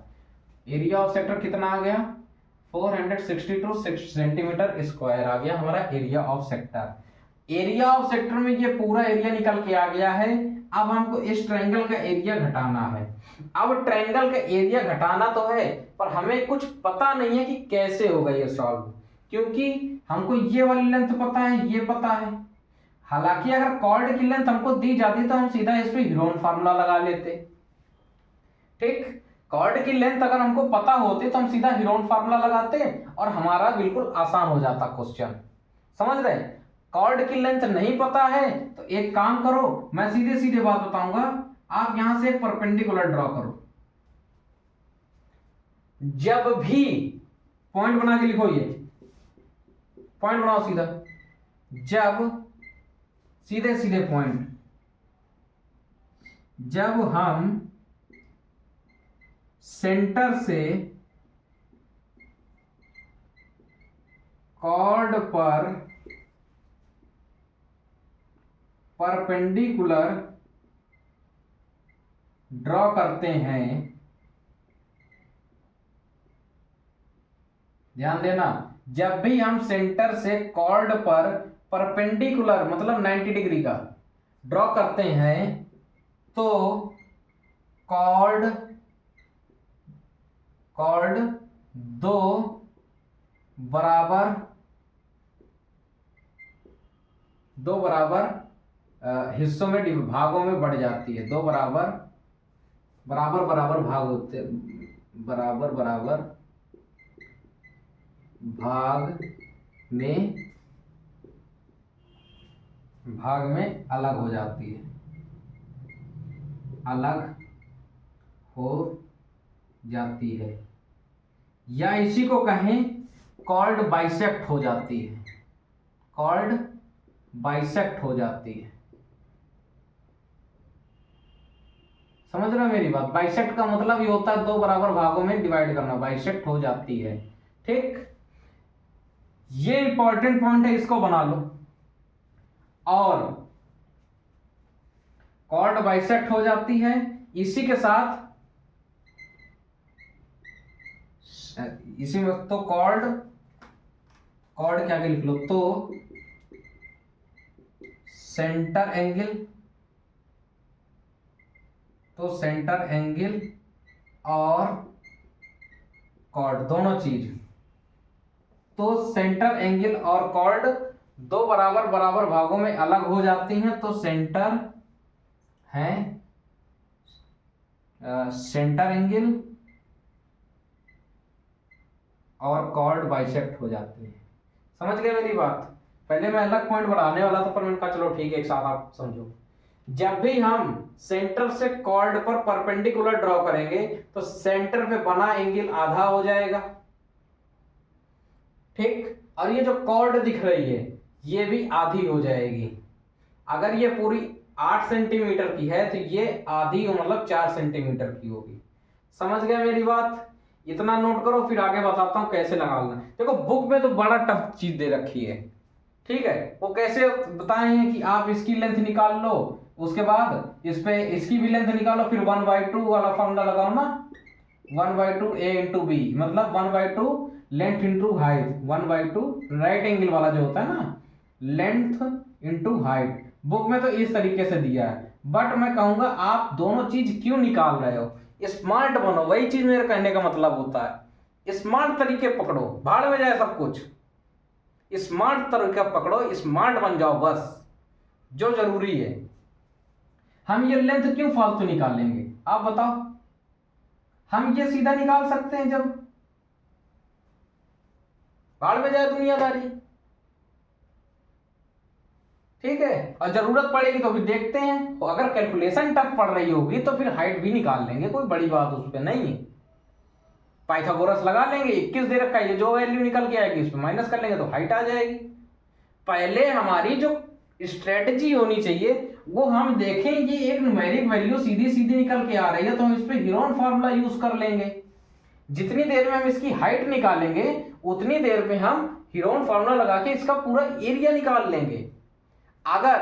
एरिया ऑफ सेक्टर कितना आ गया? 462 सेंटीमीटर स्क्वायर आ गया हमारा area of sector. Area of sector में ये पूरा एरिया निकल के आ गया है। अब हमको इस ट्रायंगल का एरिया घटाना है। अब ट्रायंगल का एरिया घटाना तो है, पर हमें कुछ पता नहीं है कि कैसे होगा ये सॉल्व, क्योंकि हमको ये वाली लेंथ पता है, ये पता है। हालांकि अगर कॉर्ड की लेंथ हमको दी जाती तो हम सीधा इस पे हीरोन फार्मूला लगा लेते, ठीक। कॉर्ड की लेंथ अगर हमको पता होती तो हम सीधा हीरोन फार्मूला लगाते और हमारा बिल्कुल आसान हो जाता क्वेश्चन, समझ रहे। कॉर्ड की लेंथ नहीं पता है तो एक काम करो, मैं सीधे सीधे बात बताऊंगा, आप यहां से एक परपेंडिकुलर ड्रॉ करो। जब भी पॉइंट बना के लिखो, ये पॉइंट बनाओ सीधा, जब सीधे सीधे पॉइंट, जब हम सेंटर से कॉर्ड पर परपेंडिकुलर ड्रॉ करते हैं, ध्यान देना, जब भी हम सेंटर से कॉर्ड पर परपेंडिकुलर मतलब 90 डिग्री का ड्रॉ करते हैं तो कॉर्ड दो बराबर हिस्सों में भागों में बढ़ जाती है। दो बराबर भाग होते, बराबर भाग में अलग हो जाती है, अलग हो जाती है, या इसी को कहें कॉर्ड बाइसेक्ट हो जाती है, कॉर्ड बाइसेक्ट हो जाती है। समझ रहे हो मेरी बात? बाइसेक्ट का मतलब ये होता है दो बराबर भागों में डिवाइड करना, बाइसेक्ट हो जाती है, ठीक। ये इंपॉर्टेंट पॉइंट है, इसको बना लो। और कॉर्ड बाइसेक्ट हो जाती है, इसी के साथ इसी में तो कॉर्ड क्या के लिख लो, तो सेंटर एंगल और कॉर्ड दोनों चीज, तो सेंटर एंगल और कॉर्ड दो बराबर भागों में अलग हो जाती हैं, तो सेंटर एंगल और कॉर्ड बाइसेक्ट हो जाती है। समझ गए मेरी बात? पहले मैं अलग पॉइंट बढ़ाने वाला था, पर मैंने कहा चलो ठीक है एक साथ आप समझो। जब भी हम सेंटर से कॉर्ड पर परपेंडिकुलर ड्रॉ करेंगे तो सेंटर पे बना एंगल आधा हो जाएगा, ठीक। और ये जो कॉर्ड दिख रही है ये भी आधी हो जाएगी। अगर ये पूरी 8 सेंटीमीटर की है तो ये आधी मतलब 4 सेंटीमीटर की होगी। समझ गए मेरी बात? इतना नोट करो, फिर आगे बताता हूं कैसे लगाना। देखो बुक में तो बड़ा टफ चीज दे रखी है, ठीक है। वो कैसे बताए हैं कि आप इसकी लेंथ निकाल लो, उसके बाद इस पे इसकी भी लेंथ निकालो, फिर 1/2 वाला फॉर्मूला लगाओ ना, 1/2 a इंटू बी, मतलब 1/2 length into height, 1/2 right angle वाला जो होता है ना, लेंथ इंटू हाइट। बुक में तो इस तरीके से दिया है, बट मैं कहूंगा आप दोनों चीज क्यों निकाल रहे हो, स्मार्ट बनो, वही चीज मेरे कहने का मतलब होता है। स्मार्ट तरीके पकड़ो, भाड़ में जाए सब कुछ, स्मार्ट तरीका पकड़ो, स्मार्ट बन जाओ, बस जो जरूरी है। हम ये लेंथ क्यों फालतू निकालेंगे, आप बताओ? हम ये सीधा निकाल सकते हैं, जब भाड़ में जाए दुनियादारी, ठीक है, और जरूरत पड़ेगी तो फिर देखते हैं, तो अगर कैलकुलेशन टफ पड़ रही होगी तो फिर हाइट भी निकाल लेंगे, कोई बड़ी बात उस पर नहीं है। पाइथागोरस लगा लेंगे, 21 दे रखा है, ये जो वैल्यू निकल के आएगी उसमें माइनस कर लेंगे तो हाइट आ जाएगी। पहले हमारी जो स्ट्रेटजी होनी चाहिए वो हम देखें ये एक न्यूमेरिक वैल्यू सीधी सीधी निकल के आ रही है तो हम इस पे हीरोन फार्मूला यूज कर लेंगे। जितनी देर में हम इसकी हाइट निकालेंगे उतनी देर में हम हीरोन फार्मूला लगा के इसका पूरा एरिया निकाल लेंगे। अगर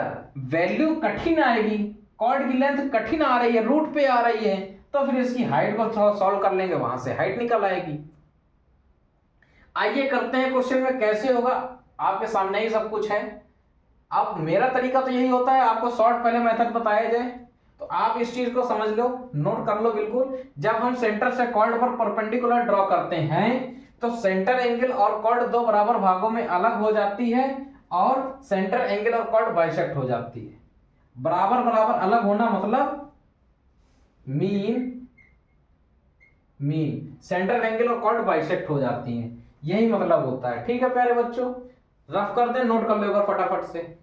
वैल्यू कठिन आएगी, कॉर्ड की लेंथ कठिन आ रही है, रूट पे आ रही है, तो फिर इसकी हाइट को थोड़ा सॉल्व कर लेंगे, वहां से हाइट निकल आएगी। आइए करते हैं क्वेश्चन में कैसे होगा, आपके सामने ही सब कुछ है। अब मेरा तरीका तो यही होता है, आपको शॉर्ट पहले मेथड बताया जाए तो आप इस चीज को समझ लो, नोट कर लो बिल्कुल। जब हम सेंटर से कॉर्ड पर परपेंडिकुलर ड्रॉ करते हैं तो सेंटर एंगल और कॉर्ड दो बराबर भागों में अलग हो जाती है और सेंटर एंगल और कॉर्ड बाइसेक्ट हो जाती है। बराबर बराबर अलग होना मतलब मीन सेंटर एंगल और कॉर्ड बाइसेक्ट हो जाती हैं, यही मतलब होता है। ठीक है प्यारे बच्चों, रफ कर दे, नोट कर लो एक बार फटाफट से।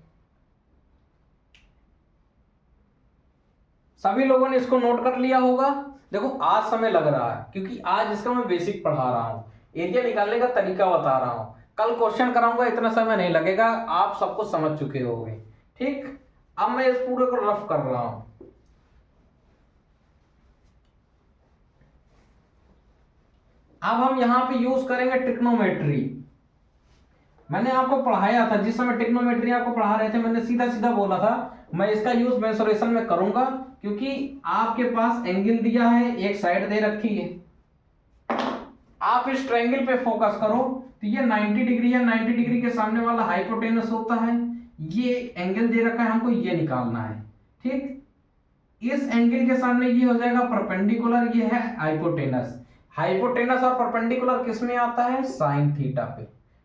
सभी लोगों ने इसको नोट कर लिया होगा। देखो आज समय लग रहा है क्योंकि आज इसका मैं बेसिक पढ़ा रहा हूं, एरिया निकालने का तरीका बता रहा हूं। कल क्वेश्चन कराऊंगा, इतना समय नहीं लगेगा, आप सब कुछ समझ चुके होंगे। ठीक, अब मैं इस पूरे को रफ कर रहा हूं। अब हम यहां पे यूज करेंगे ट्रिग्नोमेट्री। मैंने आपको पढ़ाया था, जिस समय ट्रिग्नोमेट्री आपको पढ़ा रहे थे मैंने सीधा सीधा बोला था मैं इसका यूज मेंसुरेशन में करूंगा, क्योंकि आपके पास एंगल दिया है, एक साइड दे रखी है, आप इस ट्रायंगल पे फोकस करो तो ये 90 डिग्री है, 90 डिग्री के सामने वाला हाइपोटेनस होता है, ये एंगल दे रखा है, हमको ये निकालना है। ठीक, इस एंगल के सामने ये हो जाएगा परपेंडिकुलर, ये है हाइपोटेनस। हाइपोटेनस और परपेंडिकुलर किस में आता है? साइन थीटा पे।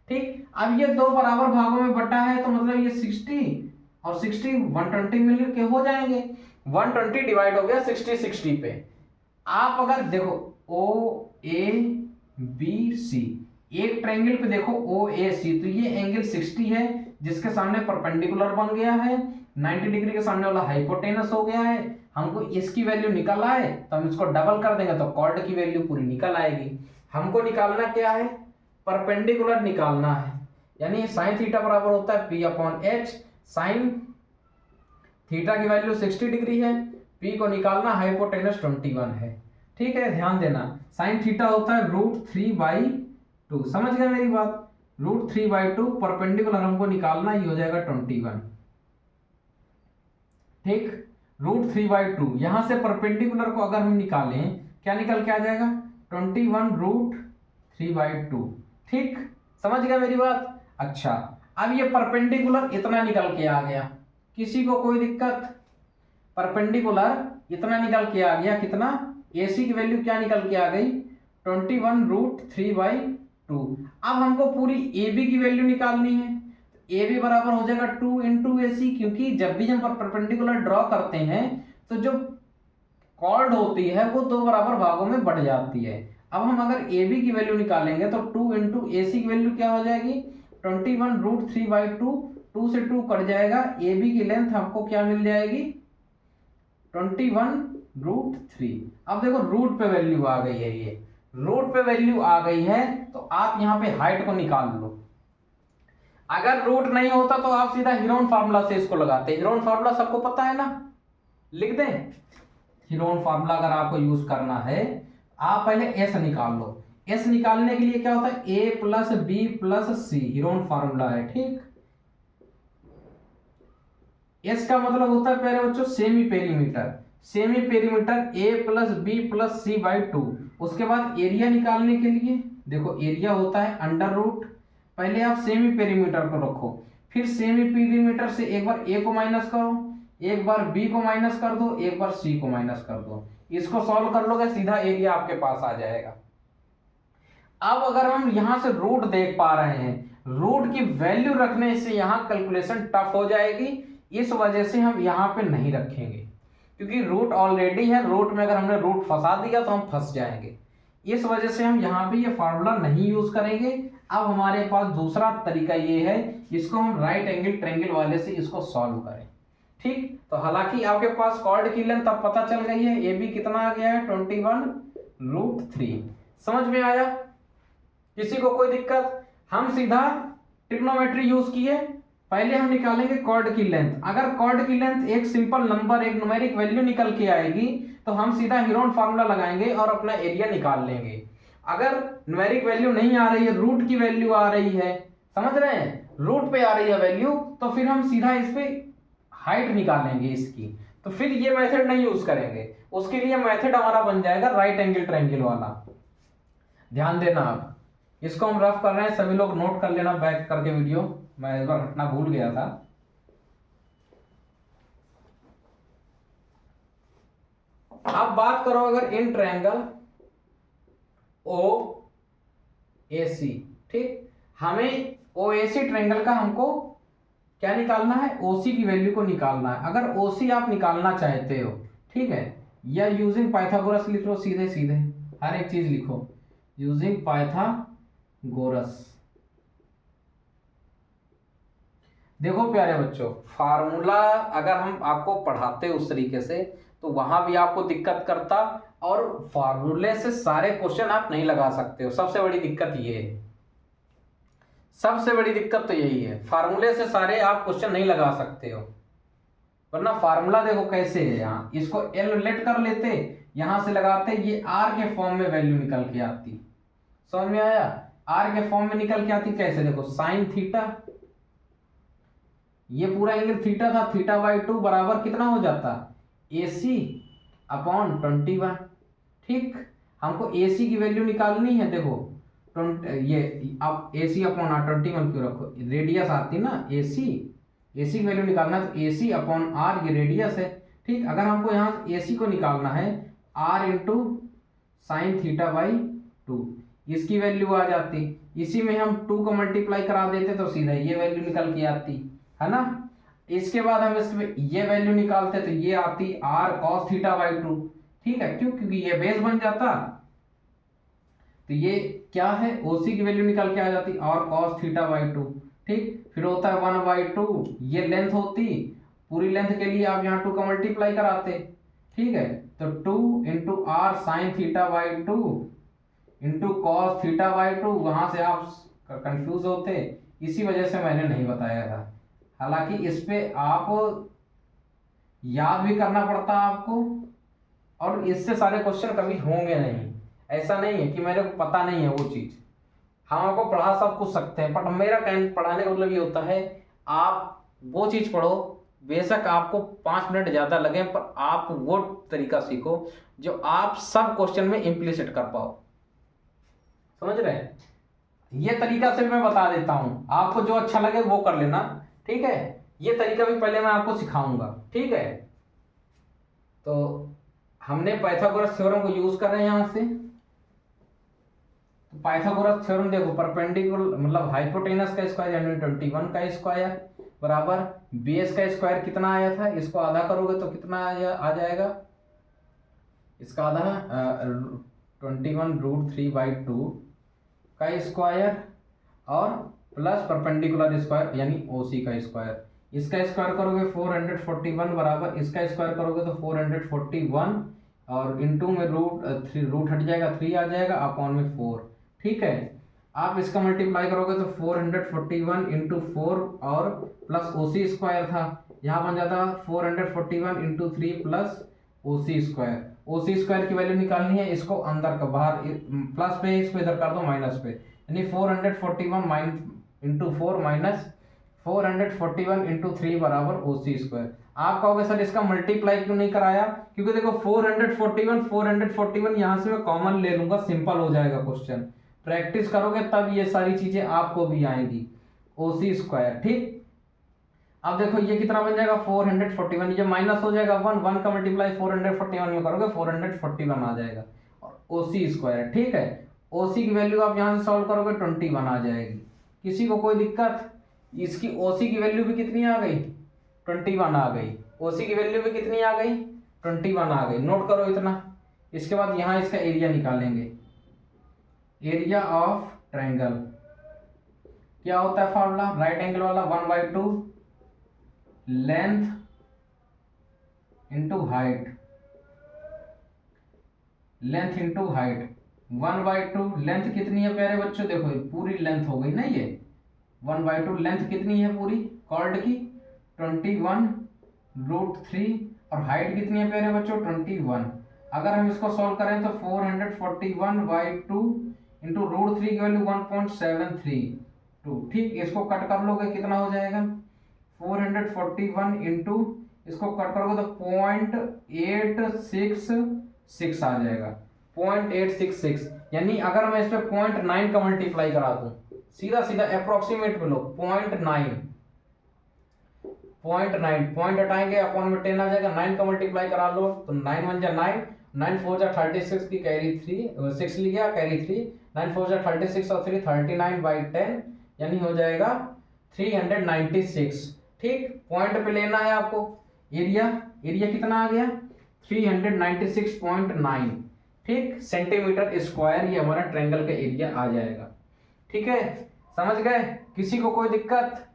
ठीक, अब ये दो बराबर भागों में बटा है तो मतलब ये 60 और 60 120 मिल के हो जाएंगे। 120 डिवाइड हो गया 60 पे। आप अगर देखो ओ ए बी सी, एक ट्रायंगल पे देखो ओ ए सी, तो ये एंगल 60 है जिसके सामने परपेंडिकुलर बन गया है, 90 डिग्री के सामने वाला हाइपोटेनस हो गया है। हमको इसकी वैल्यू निकल आए तो हम इसको डबल कर देंगे तो कॉर्ड की वैल्यू पूरी निकल आएगी। हमको निकालना क्या है? परपेंडिकुलर निकालना है, यानी साइन थीटा बराबर होता है P upon H. Sine theta की वैल्यू 60 डिग्री है, पी को निकालना, हाइपोटेनस 21 है। ठीक है, ध्यान देना, साइन थीटा होता है √3/2। समझ गए मेरी बात? √3/2, परपेंडिकुलर हमको निकालना, ही हो जाएगा 21। ठीक, √3/2, यहां से परपेंडिकुलर को अगर हम निकालें क्या निकल के आ जाएगा? 21 √3/2। ठीक, समझ गया मेरी बात? अच्छा, अब ये परपेंडिकुलर इतना निकल के आ गया, किसी को कोई दिक्कत? परपेंडिकुलर इतना निकल के आ गया, कितना? AC की वैल्यू क्या निकल के आ गई? 21 √3/2। अब हमको पूरी AB की वैल्यू निकालनी है। AB बराबर हो जाएगा 2 × AC, क्योंकि जब भी हम परपेंडिकुलर ड्रॉ करते हैं तो जो कॉर्ड होती है वो दो बराबर भागों में बढ़ जाती है। अब हम अगर AB की वैल्यू निकालेंगे तो 2 × AC की वैल्यू क्या हो जाएगी? 21 √3/2, 2 से 2 कट जाएगा, AB की लेंथ हमको क्या मिल जाएगी? 21 √3। अब देखो रूट पे वैल्यू आ गई है, ये रूट पे वैल्यू आ गई है तो आप यहाँ पे हाइट को निकाल लो। अगर रूट नहीं होता तो आप सीधा हीरोन फार्मूला से इसको लगाते। हीरोन फार्मूला सबको पता है ना, लिख दें? हीरोन फार्मूला अगर आपको यूज करना है, आप पहले एस निकाल लो। एस निकालने के लिए क्या होता है? A + B + C, Heron formula है। ठीक, एस का मतलब होता है प्यारे बच्चों semi perimeter. Semi perimeter A + B + C/2। उसके बाद एरिया निकालने के लिए देखो एरिया होता है √, पहले आप सेमी पेरीमीटर को रखो, फिर सेमी पेरीमीटर से एक बार A को माइनस करो, एक बार B को माइनस कर दो, एक बार C को माइनस कर दो। इसको सॉल्व कर लोगे सीधा एरिया आपके पास आ जाएगा। अब अगर हम यहां से रूट देख पा रहे हैं, रूट की वैल्यू रखने से यहां कैलकुलेशन टफ हो जाएगी, इस वजह से हम यहां पे नहीं रखेंगे, क्योंकि रूट ऑलरेडी है। रूट में अगर हमने रूट फंसा दिया तो हम फंस जाएंगे, इस वजह से हम यहाँ पे ये फार्मूला नहीं यूज करेंगे। अब हमारे पास दूसरा तरीका ये है, इसको हम राइट एंगल ट्रायंगल वाले से इसको सॉल्व करें। ठीक, तो हालांकि आपके पास कॉर्ड की लेंथ अब पता चल गई है, ए बी कितना आ गया है 21√3। समझ में आया? किसी को कोई दिक्कत? हम सीधा ट्रिग्नोमेट्री यूज किए। पहले हम निकालेंगे कॉर्ड की लेंथ। अगर कॉर्ड की लेंथ एक सिंपल नंबर, एक न्यूमेरिक वैल्यू निकल के आएगी तो हम सीधा हीरोन फार्मूला लगाएंगे और अपना एरिया निकाल लेंगे। अगर न्यूमेरिक वैल्यू नहीं आ रही है, रूट की वैल्यू आ रही है, समझ रहे हैं, रूट पे आ रही है वैल्यू, तो फिर हम सीधा इस पे हाइट निकालेंगे इसकी। तो फिर ये मेथड नहीं यूज करेंगे, उसके लिए मेथड हमारा बन जाएगा राइट एंगल ट्रायंगल वाला। ध्यान देना, आप इसको हम रफ कर रहे हैं, सभी लोग नोट कर लेना बैक करके वीडियो, मैं इस बार हटना भूल गया था। अब बात करो अगर इन ट्रायंगल ओ ए सी, ठीक, हमें ओ ए सी ट्रायंगल का हमको क्या निकालना है, ओसी की वैल्यू को निकालना है। अगर ओसी आप निकालना चाहते हो, ठीक है, या यूजिंग पाइथागोरस लिख लो, सीधे सीधे हर एक चीज लिखो, यूजिंग पाइथागोरस। देखो प्यारे बच्चों, फार्मूला अगर हम आपको पढ़ाते उस तरीके से तो वहां भी आपको दिक्कत करता, और फार्मूले से सारे क्वेश्चन आप नहीं लगा सकते हो। सबसे बड़ी दिक्कत ये है, सबसे बड़ी दिक्कत तो यही है, फार्मूले से सारे आप क्वेश्चन नहीं लगा सकते हो। वरना फार्मूला देखो कैसे है, यहाँ इसको एल लेट कर लेते, यहां से लगाते, ये आर के फॉर्म में वैल्यू निकल के आती। समझ में आया? आर के फॉर्म में निकल के आती कैसे, देखो साइन थीटा, ये पूरा एंगल थीटा था, थीटा बाई 2 बराबर कितना हो जाता, AC अपॉन 21। ठीक, हमको AC की वैल्यू निकालनी है। देखो ये आप AC अपॉन 21 क्यों रखो, रेडियस आती ना AC की वैल्यू निकालना है तो AC अपॉन R, ये रेडियस है। ठीक, अगर हमको यहाँ AC को निकालना है R into sine theta by 2, इसकी वैल्यू आ जाती, इसी में हम 2 को मल्टीप्लाई करा देते तो सीधा ये वैल्यू निकल के आती है ना। इसके बाद हम इसमें ये वैल्यू निकालते तो ये आती R cos थीटा बाई 2। ठीक है, क्यों, क्योंकि ये बेस बन जाता, तो ये क्या है, OC की वैल्यू निकल के आ जाती R cos थीटा बाई 2। ठीक, फिर होता है 1/2, ये लेंथ होती, पूरी लेंथ के लिए आप यहाँ 2 का मल्टीप्लाई कराते। ठीक है, तो 2 into R sign theta by 2 into cos theta by 2, वहां से आप कंफ्यूज होते, इसी वजह से मैंने नहीं बताया था। हालांकि इस पे आप याद भी करना पड़ता आपको, और इससे सारे क्वेश्चन कभी होंगे नहीं। ऐसा नहीं है कि मेरे को पता नहीं है वो चीज, हम आपको पढ़ा सब कुछ सकते हैं, बट मेरा पढ़ाने का मतलब ये होता है आप वो चीज पढ़ो, बेशक आपको 5 मिनट ज्यादा लगे, पर आप वो तरीका सीखो जो आप सब क्वेश्चन में इम्प्लीसिट कर पाओ। समझ रहे हैं? ये तरीका से मैं बता देता हूं, आपको जो अच्छा लगे वो कर लेना। ठीक है, ये तरीका भी पहले मैं आपको सिखाऊंगा। ठीक है, तो हमने पाइथागोरस थ्योरम को यूज कर रहे हैं यहां से। तो पाइथागोरस थ्योरम देखो, परपेंडिकुलर मतलब हाइपोटेनस का स्क्वायर यानी 21 का स्क्वायर बराबर बेस का स्क्वायर कितना आया था, इसको आधा करोगे तो कितना आ जाएगा, इसका आधा 21√3/2 का स्क्वायर और प्लस परपेंडिकुलर स्क्वायर यानी OC का स्क्वायर। इसका स्क्वायर करोगे 441 बराबर, इसका स्क्वायर करोगे तो 441 और इनटू में रूट हट जाएगा, 3 आ जाएगा, अपॉन में 4। ठीक है, आप इसका मल्टीप्लाई करोगे तो 441 इंटू 4 और प्लस OC स्क्वायर था, यहाँ बन जाता 441 into 3 plus OC square. OC square की वैल्यू निकालनी है, इसको अंदर का बाहर प्लस पे, इसको इधर कर दो माइनस पे, यानी 441 इंटू 4 माइनस 441 इंटू 3 बराबर OC स्क्वायर। आप कहोगे सर इसका मल्टीप्लाई क्यों नहीं कराया, क्योंकि देखो 441 यहाँ से मैं कॉमन ले लूंगा, सिंपल हो जाएगा क्वेश्चन। प्रैक्टिस करोगे तब ये सारी चीजें आपको भी आएंगी। OC स्क्वायर, ठीक, अब देखो ये कितना बन जाएगा 441, ये माइनस हो जाएगा 1 का मल्टीप्लाई 441 में करोगे 441 आ जाएगा, और OC स्क्वायर। ठीक है, OC की वैल्यू आप यहाँ से सॉल्व करोगे 21 आ जाएगी। किसी को कोई दिक्कत? इसकी OC की वैल्यू भी कितनी आ गई, 21 आ गई। OC की वैल्यू भी कितनी आ गई, 21 आ गई। नोट करो इतना। इसके बाद यहाँ इसका एरिया निकालेंगे, एरिया ऑफ ट्रायंगल। क्या होता है फॉर्मूला राइट एंगल वाला, 1/2 length into height, length into height. 1/2 length कितनी है प्यारे बच्चों, देखो पूरी लेंथ हो गई ना ये, 1/2 लेंथ कितनी है पूरी कॉर्ड की 21√3, और हाइट कितनी है प्यारे बच्चों 21। अगर हम इसको सॉल्व करें तो 441/2 इंटू √3 की वैल्यू 1.732। ठीक, इसको कट कर लोगे कितना हो जाएगा 441 इंटू इसको कट करोगे तो 0.866 आ जाएगा, 0.866। यानी अगर मैं इस पे 0.9 का मल्टीप्लाई करा दूं, सीधा सीधा अप्रोक्सीमेट में लो 0.9, पॉइंट हटाएंगे अपॉन में 10 आ जाएगा, 9 का मल्टीप्लाई करा लो तो 9 1 जा 9, 9 4 जा 36 की कैरी 3 6 लिया कैरी 3, 9 4 जा 36 और 3 39/10 यानी हो जाएगा 396। ठीक, पॉइंट पे लेना है आपको, एरिया कितना आ गया 396.9। ठीक, सेंटीमीटर स्क्वायर ये हमारा ट्रायंगल का एरिया आ जाएगा। ठीक है, समझ गए, किसी को कोई दिक्कत,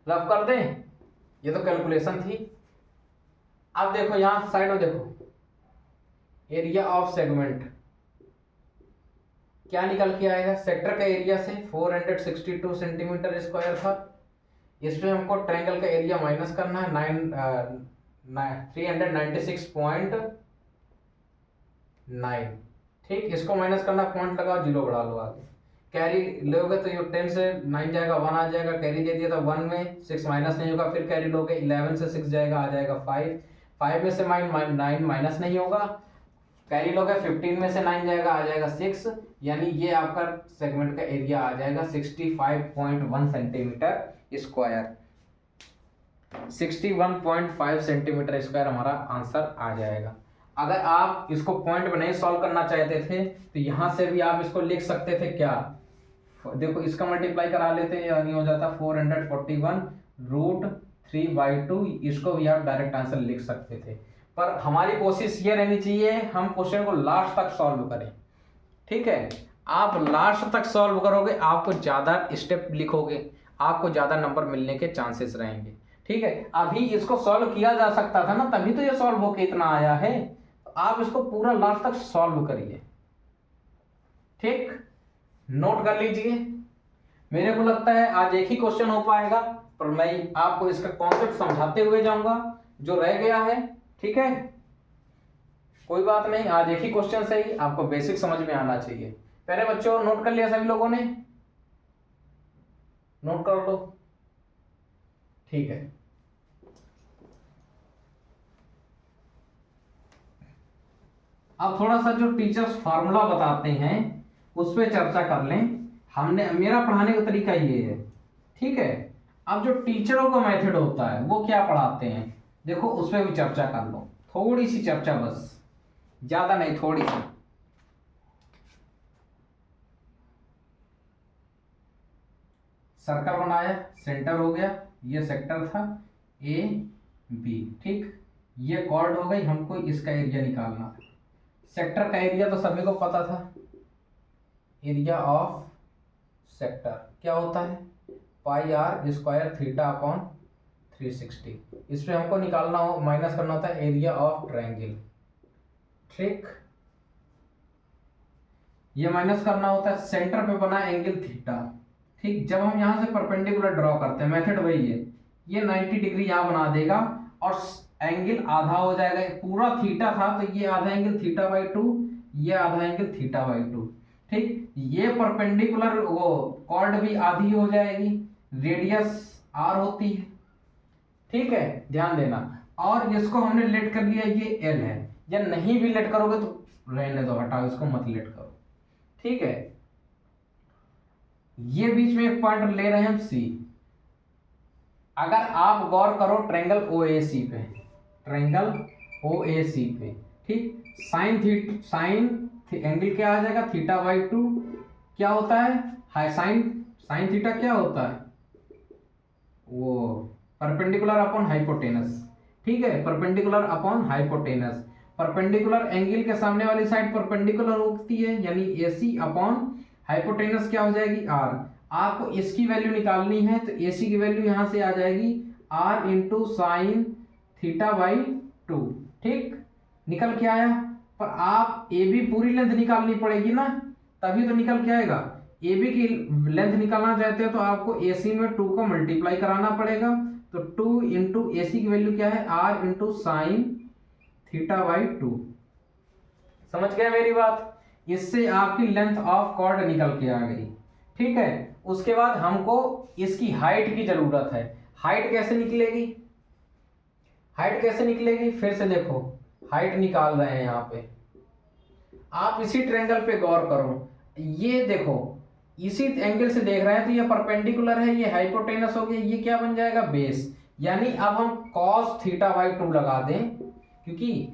रफ कर दें, ये तो कैलकुलेशन थी। अब देखो यहां साइड में देखो एरिया ऑफ सेगमेंट क्या निकल के आएगा, सेक्टर का एरिया से 462 सेंटीमीटर स्क्वायर था, इसमें हमको ट्रायंगल का एरिया माइनस करना है 396.9। ठीक, इसको माइनस करना, पॉइंट लगाओ, जीरो बढ़ा लो आगे, कैरी लोगे तो ये 10 से 9 जाएगा 1 आ जाएगा, कैरी दे दिया था 1 में 6 माइनस नहीं होगा, फिर कैरी लोगे 11 से 6 जाएगा आ जाएगा 5, 5 में से 9 माइनस नहीं होगा, कैरी लोगे 15 में से 9 जाएगा आ जाएगा 6, यानी ये आपका सेगमेंट का एरिया आ जाएगा 65.1 सेंटीमीटर स्क्वायर, 61.5 सेंटीमीटर स्क्वायर हमारा आंसर आ जाएगा। अगर आप इसको पॉइंट में नहीं सॉल्व करना चाहते थे तो यहां से भी आप इसको लिख सकते थे, क्या देखो इसका मल्टीप्लाई करा लेते हैं, यानी हो जाता 441√3/2, इसको भी आप डायरेक्ट आंसर लिख सकते थे, पर हमारी कोशिश ये रहनी चाहिए हम क्वेश्चन को लास्ट तक सॉल्व करें। ठीक है, आप लास्ट तक सॉल्व करोगे, आपको ज्यादा स्टेप लिखोगे, आपको ज्यादा नंबर मिलने के चांसेस रहेंगे। ठीक है, अभी इसको सॉल्व किया जा सकता था ना, तभी तो ये सॉल्व होके इतना आया है, आप इसको पूरा लास्ट तक सॉल्व करिए। ठीक, नोट कर लीजिए, मेरे को लगता है आज एक ही क्वेश्चन हो पाएगा, पर मैं आपको इसका कॉन्सेप्ट समझाते हुए जाऊंगा जो रह गया है। ठीक है, कोई बात नहीं, आज एक ही क्वेश्चन से ही आपको बेसिक समझ में आना चाहिए। पहले बच्चों नोट कर लिया सभी लोगों ने, नोट कर लो। ठीक है, अब थोड़ा सा जो टीचर्स फार्मूला बताते हैं उस पर चर्चा कर लें। हमने मेरा पढ़ाने का तरीका ये है। ठीक है, अब जो टीचरों का मेथड होता है वो क्या पढ़ाते हैं, देखो उस पर भी चर्चा कर लो, थोड़ी सी चर्चा, बस ज्यादा नहीं, थोड़ी सी। सर्कल बनाया, सेंटर हो गया, ये सेक्टर था ए बी। ठीक, ये कॉर्ड हो गई, हमको इसका एरिया निकालना था। सेक्टर का एरिया तो सभी को पता था, एरिया ऑफ सेक्टर क्या होता है πr²θ/360। इसमें हमको निकालना हो, माइनस करना होता है एरिया ऑफ ट्रायंगल। ठीक, ये माइनस करना होता है सेंटर पे बना एंगल थीटा। ठीक, जब हम यहां से परपेंडिकुलर ड्रॉ करते हैं, मेथड वही है, ये 90 डिग्री यहां बना देगा और एंगल आधा हो जाएगा, पूरा थीटा था तो ये आधा एंगल θ/2, ये आधा एंगल θ/2। ठीक, ये परपेंडिकुलर वो कॉर्ड भी आधी हो जाएगी, रेडियस r होती है। ठीक है, ध्यान देना, और इसको हमने लेट कर लिया, ये l है, या नहीं भी लेट करोगे तो रहने दो, हटाओ इसको, मत लेट करो। ठीक है, ये बीच में एक पॉइंट ले रहे हैं हम C। अगर आप गौर करो ट्रायंगल OAC पे, ट्रायंगल OAC पे, ठीक, साइन एंगल क्या आ जाएगा θ/2, क्या होता है हाई साइन थीटा क्या होता है, वो परपेंडिकुलर अपॉन हाइपोटेनस। ठीक है, perpendicular upon hypotenuse, perpendicular angle के सामने वाली साइड परपेंडिकुलर होती है, यानी AC अपॉन हाइपोटेनस क्या हो जाएगी आर। आपको इसकी वैल्यू निकालनी है तो AC की वैल्यू यहां से आ जाएगी R into sine theta by 2। ठीक, निकल के आया। पर आप AB पूरी लेंथ निकालनी पड़ेगी ना, तभी तो निकल के आएगा। AB की लेंथ निकालना चाहते हो तो आपको AC में 2 को मल्टीप्लाई कराना पड़ेगा। तो 2 इंटू AC की वैल्यू क्या है R into sine theta by 2। समझ गए मेरी बात? इससे आपकी लेंथ ऑफ कॉर्ड निकल के आ गई। ठीक है, उसके बाद हमको इसकी हाइट की जरूरत है। हाइट कैसे निकलेगी? हाइट कैसे निकलेगी फिर से देखो, हाइट निकाल रहे हैं यहाँ पे। आप इसी ट्रायंगल पे गौर करो, ये देखो इसी एंगल से देख रहे हैं तो ये परपेंडिकुलर है, ये हाइपोटेनस हो गया, ये क्या बन जाएगा बेस। यानी अब हम कॉस थीटा बाई 2 लगा दें, क्योंकि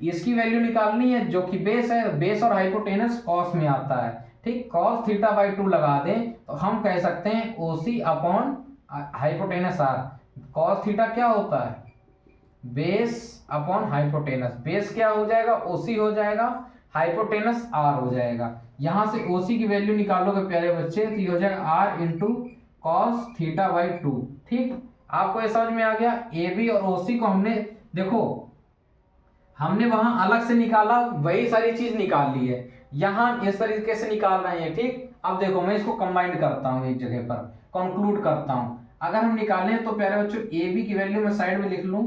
इसकी वैल्यू निकालनी है जो कि बेस है। बेस और हाइपोटेनस कॉस में आता है। ठीक, कॉस थीटा बाई 2 लगा दें तो हम कह सकते हैं OC upon hypotenuse R. Cos theta क्या होता है बेस अपॉन हाइपोटेनस। बेस क्या हो जाएगा OC हो जाएगा, हाइपोटेनस R हो जाएगा। यहां से OC की वैल्यू निकालोगे प्यारे बच्चे तो ये हो जाएगा R into cos theta by 2। ठीक, आपको ये समझ में आ गया। AB और OC को हमने देखो हमने वहां अलग से निकाला, वही सारी चीज निकाल ली है, यहां इस तरीके से निकाल रहे हैं। ठीक, अब देखो मैं इसको कंबाइंड करता हूं एक जगह पर, कंक्लूड करता हूं। अगर हम निकालें तो प्यारे बच्चों AB की वैल्यू मैं साइड में लिख लूं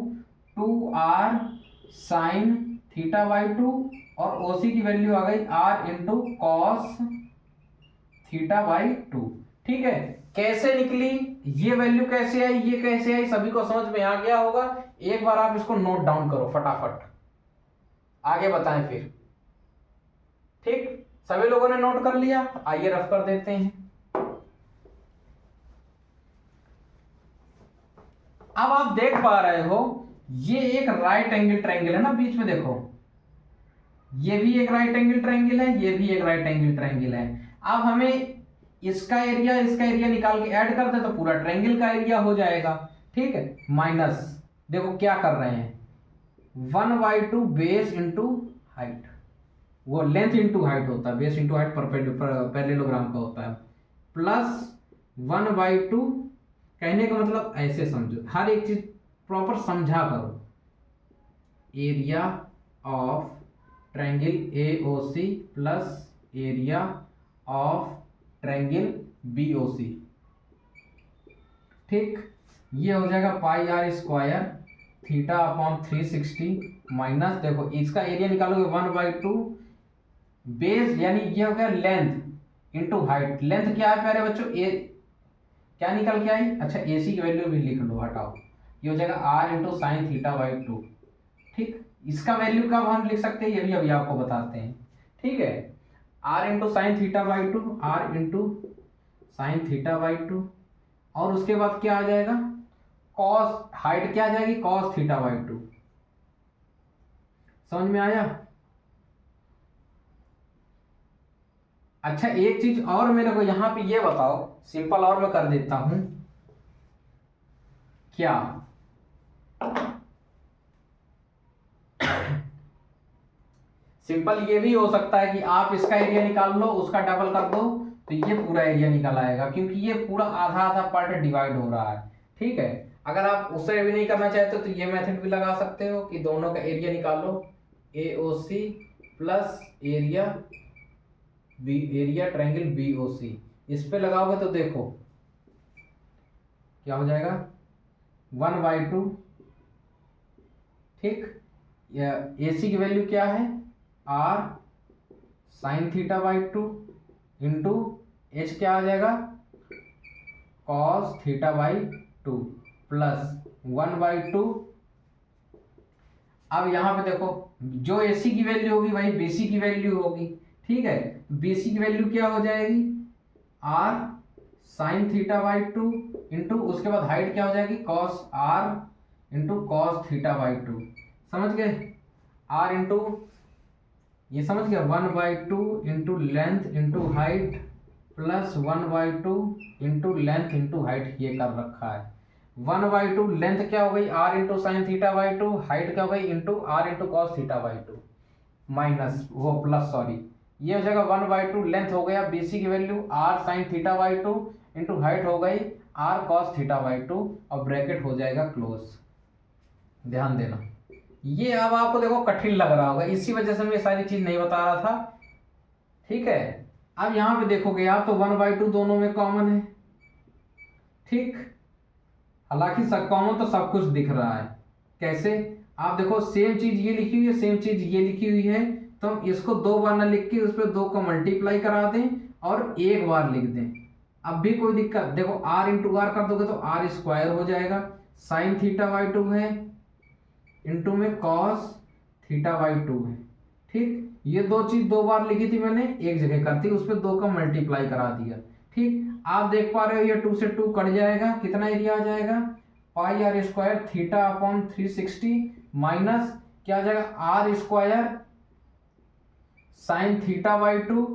2R साइन थीटा बाई 2 और OC की वैल्यू आ गई R into cos theta by 2। ठीक है, कैसे निकली ये वैल्यू, कैसे आई, ये कैसे आई, सभी को समझ में आ गया होगा। एक बार आप इसको नोट डाउन करो फटाफट, आगे बताएं फिर। ठीक, सभी लोगों ने नोट कर लिया, आइए रफ कर देते हैं। अब आप देख पा रहे हो ये एक राइट एंगल ट्रायंगल है ना बीच में, देखो ये भी एक राइट एंगल ट्रायंगल है, ये भी एक राइट एंगल ट्रायंगल है। अब हमें इसका एरिया निकाल के ऐड कर दे तो पूरा ट्रायंगल का एरिया हो जाएगा। ठीक है, माइनस देखो क्या कर रहे हैं 1/2 बेस इंटू हाइट, वो लेंथ इंटू हाइट होता है, बेस इंटू हाइट पैरेललोग्राम का होता है, प्लस 1/2। कहने का मतलब ऐसे समझो, हर एक चीज प्रॉपर समझा करो। Area of triangle AOC plus area of triangle BOC। ठीक, ये हो जाएगा pi r square theta upon 360 minus, देखो इसका एरिया निकालोगे 1/2 बेस, यानी ये हो गया लेंथ इंटू हाइट। लेंथ क्या है प्यारे बच्चों क्या निकल के आई, अच्छा AC की वैल्यू भी लिख लो, हटाओ, ये हो जाएगा R into sine theta by 2। ठीक, इसका वैल्यू कब हम लिख सकते हैं ये भी अभी आपको बताते हैं। ठीक है, R into sine theta by 2, R into sine theta by 2, और उसके बाद क्या आ जाएगा कॉस, हाइट क्या आ जाएगी कॉस थीटा बाई 2। समझ में आया? अच्छा एक चीज और मेरे को यहां पे ये बताओ, सिंपल और मैं कर देता हूं, क्या सिंपल ये भी हो सकता है कि आप इसका एरिया निकाल लो, उसका डबल कर दो तो ये पूरा एरिया निकल आएगा, क्योंकि ये पूरा आधा आधा पार्ट डिवाइड हो रहा है। ठीक है, अगर आप उससे भी नहीं करना चाहते तो ये मेथड भी लगा सकते हो कि दोनों का एरिया निकालो AOC plus area triangle BOC, इस पे लगाओगे तो देखो क्या हो जाएगा 1/2। ठीक, AC की वैल्यू क्या है R sign theta by 2 into H क्या आ जाएगा कॉस थीटा बाई 2 प्लस 1/2। अब यहां पे देखो जो AC की वैल्यू होगी वही BC की वैल्यू होगी। ठीक है, BC की वैल्यू क्या हो जाएगी R sign theta by 2 into उसके बाद हाइट क्या हो जाएगी cos R into cos theta by 2। समझ गए? R इंटू ये समझ गया 1/2 into length into height plus 1/2 into length into height, ये कर रखा है। 1/2 लेंथ क्या हो गई R into sine theta by 2, height क्या हो गई into R into cos theta by 2 minus वो प्लस, सॉरी ये हो जाएगा 1/2 लेंथ हो गया BC की value r sin θ/2 into height हो गई r cos θ/2 और ब्रैकेट हो जाएगा क्लोज। ध्यान देना, ये अब आपको देखो कठिन लग रहा होगा, इसी वजह से मैं ये सारी चीज नहीं बता रहा था। ठीक है, अब यहाँ पे देखोगे आप तो 1/2 दोनों में कॉमन है। ठीक, हालांकि सब कॉमन तो सब कुछ दिख रहा है। कैसे? आप देखो सेम चीज ये लिखी हुई है, सेम चीज ये लिखी हुई है, तो हम इसको 2 बार ना लिख के उस पर 2 को मल्टीप्लाई करा दें और 1 बार लिख दें। अब भी कोई दिक्कत? देखो r इंटू आर कर दोगे तो r स्क्वायर हो जाएगा, साइन θ/2 है इंटू में कॉस θ/2 है। ठीक, ये 2 चीज 2 बार लिखी थी मैंने, एक जगह करती उस पर 2 का मल्टीप्लाई करा दिया। ठीक, आप देख पा रहे हो ये 2 से 2 कट जाएगा, कितना एरिया आ जाएगा पाई r स्क्वायर θ/360 माइनस क्या आ जाएगा r स्क्वायर साइन θ/2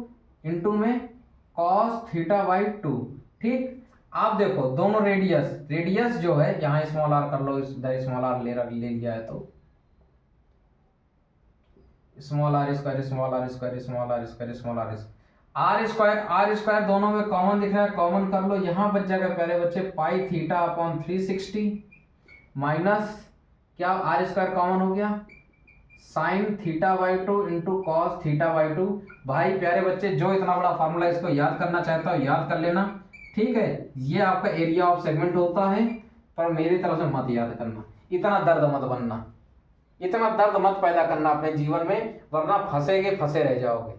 इंटू में कॉस θ/2। ठीक, आप देखो दोनों रेडियस जो है यहाँ स्मॉल r कर लो, इधर स्मॉल r ले लिया है तो small r square small r square small r square small r square दोनों में कॉमन दिख रहा है, कॉमन कर लो। यहाँ बच जाएगा प्यारे बच्चे पाई θ/360 माइनस क्या r स्क्वायर कॉमन हो गया साइन θ/2 इंटू कॉस θ/2। भाई प्यारे बच्चे जो इतना बड़ा फार्मूला इसको याद करना चाहता हो याद कर लेना। ठीक है, ये आपका एरिया ऑफ सेगमेंट होता है, पर मेरी तरफ से मत याद करना, इतना दर्द मत बनना, इतना दर्द मत पैदा करना अपने जीवन में, वरना फंसे रह जाओगे।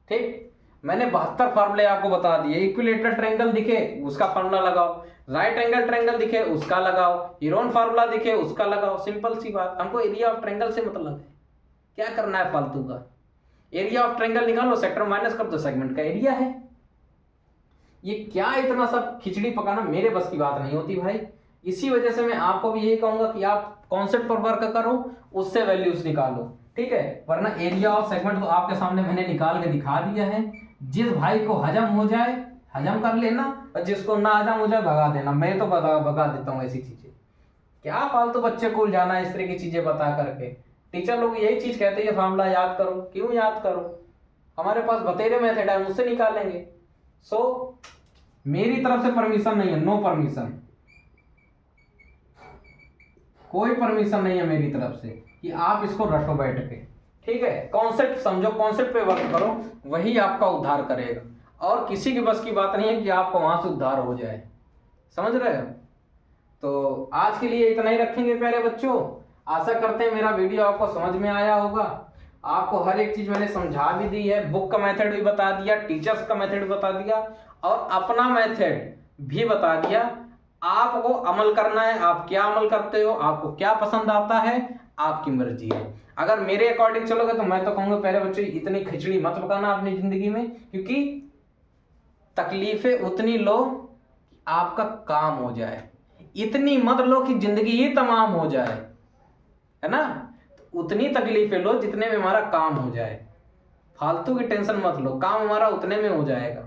ठीक, मैंने 72 फार्मूले आपको बता दिए। इक्विलेटरल ट्रायंगल दिखे उसका फार्मूला लगाओ, राइट एंगल ट्रायंगल दिखे उसका लगाओ, हीरोन फार्मूला दिखे उसका लगाओ, सिंपल सी बात। हमको एरिया ऑफ ट्रायंगल से मतलब है, क्या करना है फालतू का। एरिया ऑफ ट्रायंगल निकालो, सेक्टर माइनस कर दो, सेगमेंट का एरिया है। ये क्या इतना सब खिचड़ी पकाना, मेरे बस की बात नहीं होती भाई। इसी वजह से मैं आपको भी यही कहूंगा कि आप कॉन्सेप्ट पर वर्क करो, उससे वैल्यूज निकालो। ठीक है, वरना एरिया ऑफ सेगमेंट तो आपके सामने मैंने निकाल के दिखा दिया है। जिस भाई को हजम हो जाए हजम कर लेना, और जिसको ना हजम हो जाए भगा देना। मैं तो भगा देता हूँ ऐसी चीजें। क्या फालतू बच्चे को जाना इस तरह की चीजें बता करके। टीचर लोग यही चीज कहते हैं फार्मूला याद करो, क्यों याद करो, हमारे पास बतेरे मेथड है, उससे निकालेंगे। सो मेरी तरफ से परमिशन नहीं है, नो परमिशन, कोई परमिशन नहीं है मेरी तरफ से कि आप इसको रटो बैठ के। ठीक है, कॉन्सेप्ट समझो, कॉन्सेप्ट पे वर्क करो, वही आपका उद्धार करेगा। और किसी की बस की बात नहीं है कि आपको वहां से उद्धार हो जाए, समझ रहे हो। तो आज के लिए इतना ही रखेंगे प्यारे बच्चों। आशा करते हैं मेरा वीडियो आपको समझ में आया होगा। आपको हर एक चीज मैंने समझा भी दी है, बुक का मेथड भी बता दिया, टीचर्स का मेथड भी बता दिया, और अपना मेथड भी बता दिया। आपको अमल करना है, आप क्या अमल करते हो, आपको क्या पसंद आता है, आपकी मर्जी है। अगर मेरे अकॉर्डिंग चलोगे तो मैं तो कहूंगा पहले बच्चे इतनी खिचड़ी मत पकाना अपनी जिंदगी में, क्योंकि तकलीफें उतनी लो आपका काम हो जाए, इतनी मत लो कि जिंदगी ही तमाम हो जाए, है ना। तो उतनी तकलीफें लो जितने में हमारा काम हो जाए। फालतू की टेंशन मत लो, काम हमारा उतने में हो जाएगा।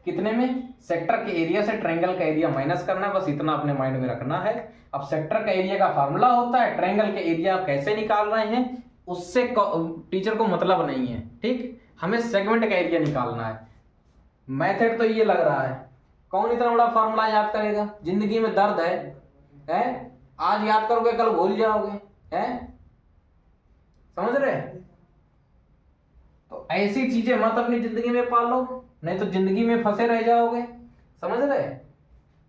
कितने में? सेक्टर के एरिया से ट्रायंगल का एरिया माइनस करना है, बस इतना अपने माइंड में रखना है। अब सेक्टर का एरिया का फार्मूला होता है, ट्रायंगल के एरिया कैसे निकाल रहे हैं उससे टीचर को मतलब नहीं है। ठीक, हमें सेगमेंट का एरिया निकालना है। मेथड तो ये लग रहा है, कौन इतना बड़ा फार्मूला याद करेगा। जिंदगी में दर्द है? आज याद करोगे कल भूल जाओगे, है समझ रहे। तो ऐसी चीजें मत अपनी जिंदगी में पालो, नहीं तो जिंदगी में फंसे रह जाओगे, समझ रहे।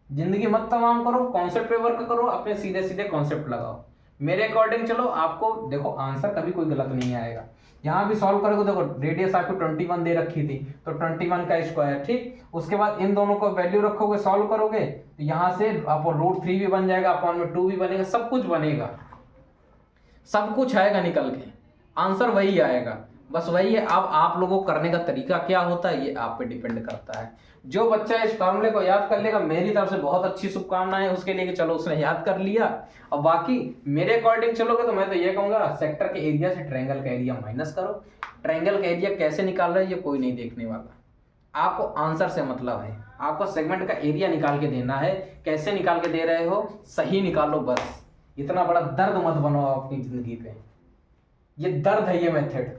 जिंदगी मत तमाम करो, कॉन्सेप्ट पे वर्क करो, अपने सीधे सीधे कॉन्सेप्ट लगाओ, मेरे अकॉर्डिंग चलो। आपको देखो आंसर कभी कोई गलत नहीं आएगा। यहाँ भी सॉल्व करोगे, देखो रेडियस आपको 21 दे रखी थी, तो 21 का स्क्वायर। ठीक, उसके बाद इन दोनों को वैल्यू रखोगे, सॉल्व करोगे तो यहाँ से आपको √3 भी बन जाएगा, अपॉन में 2 भी बनेगा, सब कुछ बनेगा, सब कुछ आएगा निकल के, आंसर वही आएगा। बस वही है, अब आप लोगों को करने का तरीका क्या होता है ये आप पे डिपेंड करता है। जो बच्चा इस फार्मूले को याद कर लेगा, मेरी तरफ से बहुत अच्छी शुभकामनाएं है उसके लिए कि चलो उसने याद कर लिया। और बाकी मेरे अकॉर्डिंग चलोगे तो मैं तो ये कहूंगा सेक्टर के एरिया से ट्रायंगल का एरिया माइनस करो। ट्रायंगल का एरिया कैसे निकाल रहे हैं ये कोई नहीं देखने वाला, आपको आंसर से मतलब है। आपको सेगमेंट का एरिया निकाल के देना है, कैसे निकाल के दे रहे हो सही निकालो, बस। इतना बड़ा दर्द मत बनो अपनी जिंदगी पे, ये दर्द है ये मेथड।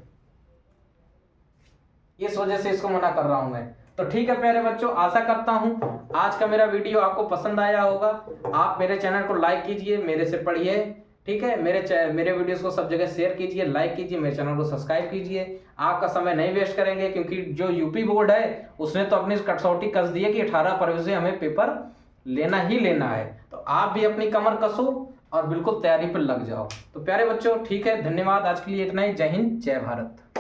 इस वजह से इसको मना कर रहा हूं मैं। तो ठीक है प्यारे बच्चों, आशा करता हूं आज का मेरा वीडियो आपको पसंद आया होगा। आप मेरे चैनल को लाइक कीजिए, मेरे से पढ़िए, ठीक है। मेरे वीडियोस को सब जगह शेयर कीजिए, लाइक कीजिए, मेरे चैनल को सब्सक्राइब कीजिए। आपका समय नहीं वेस्ट करेंगे, क्योंकि जो यूपी बोर्ड है उसने तो अपनी कसौटी कस दी है कि 18 फरवरी से हमें पेपर लेना ही लेना है। तो आप भी अपनी कमर कसो और बिल्कुल तैयारी पर लग जाओ। तो प्यारे बच्चों ठीक है, धन्यवाद। आज के लिए इतना ही। जय हिंद, जय भारत।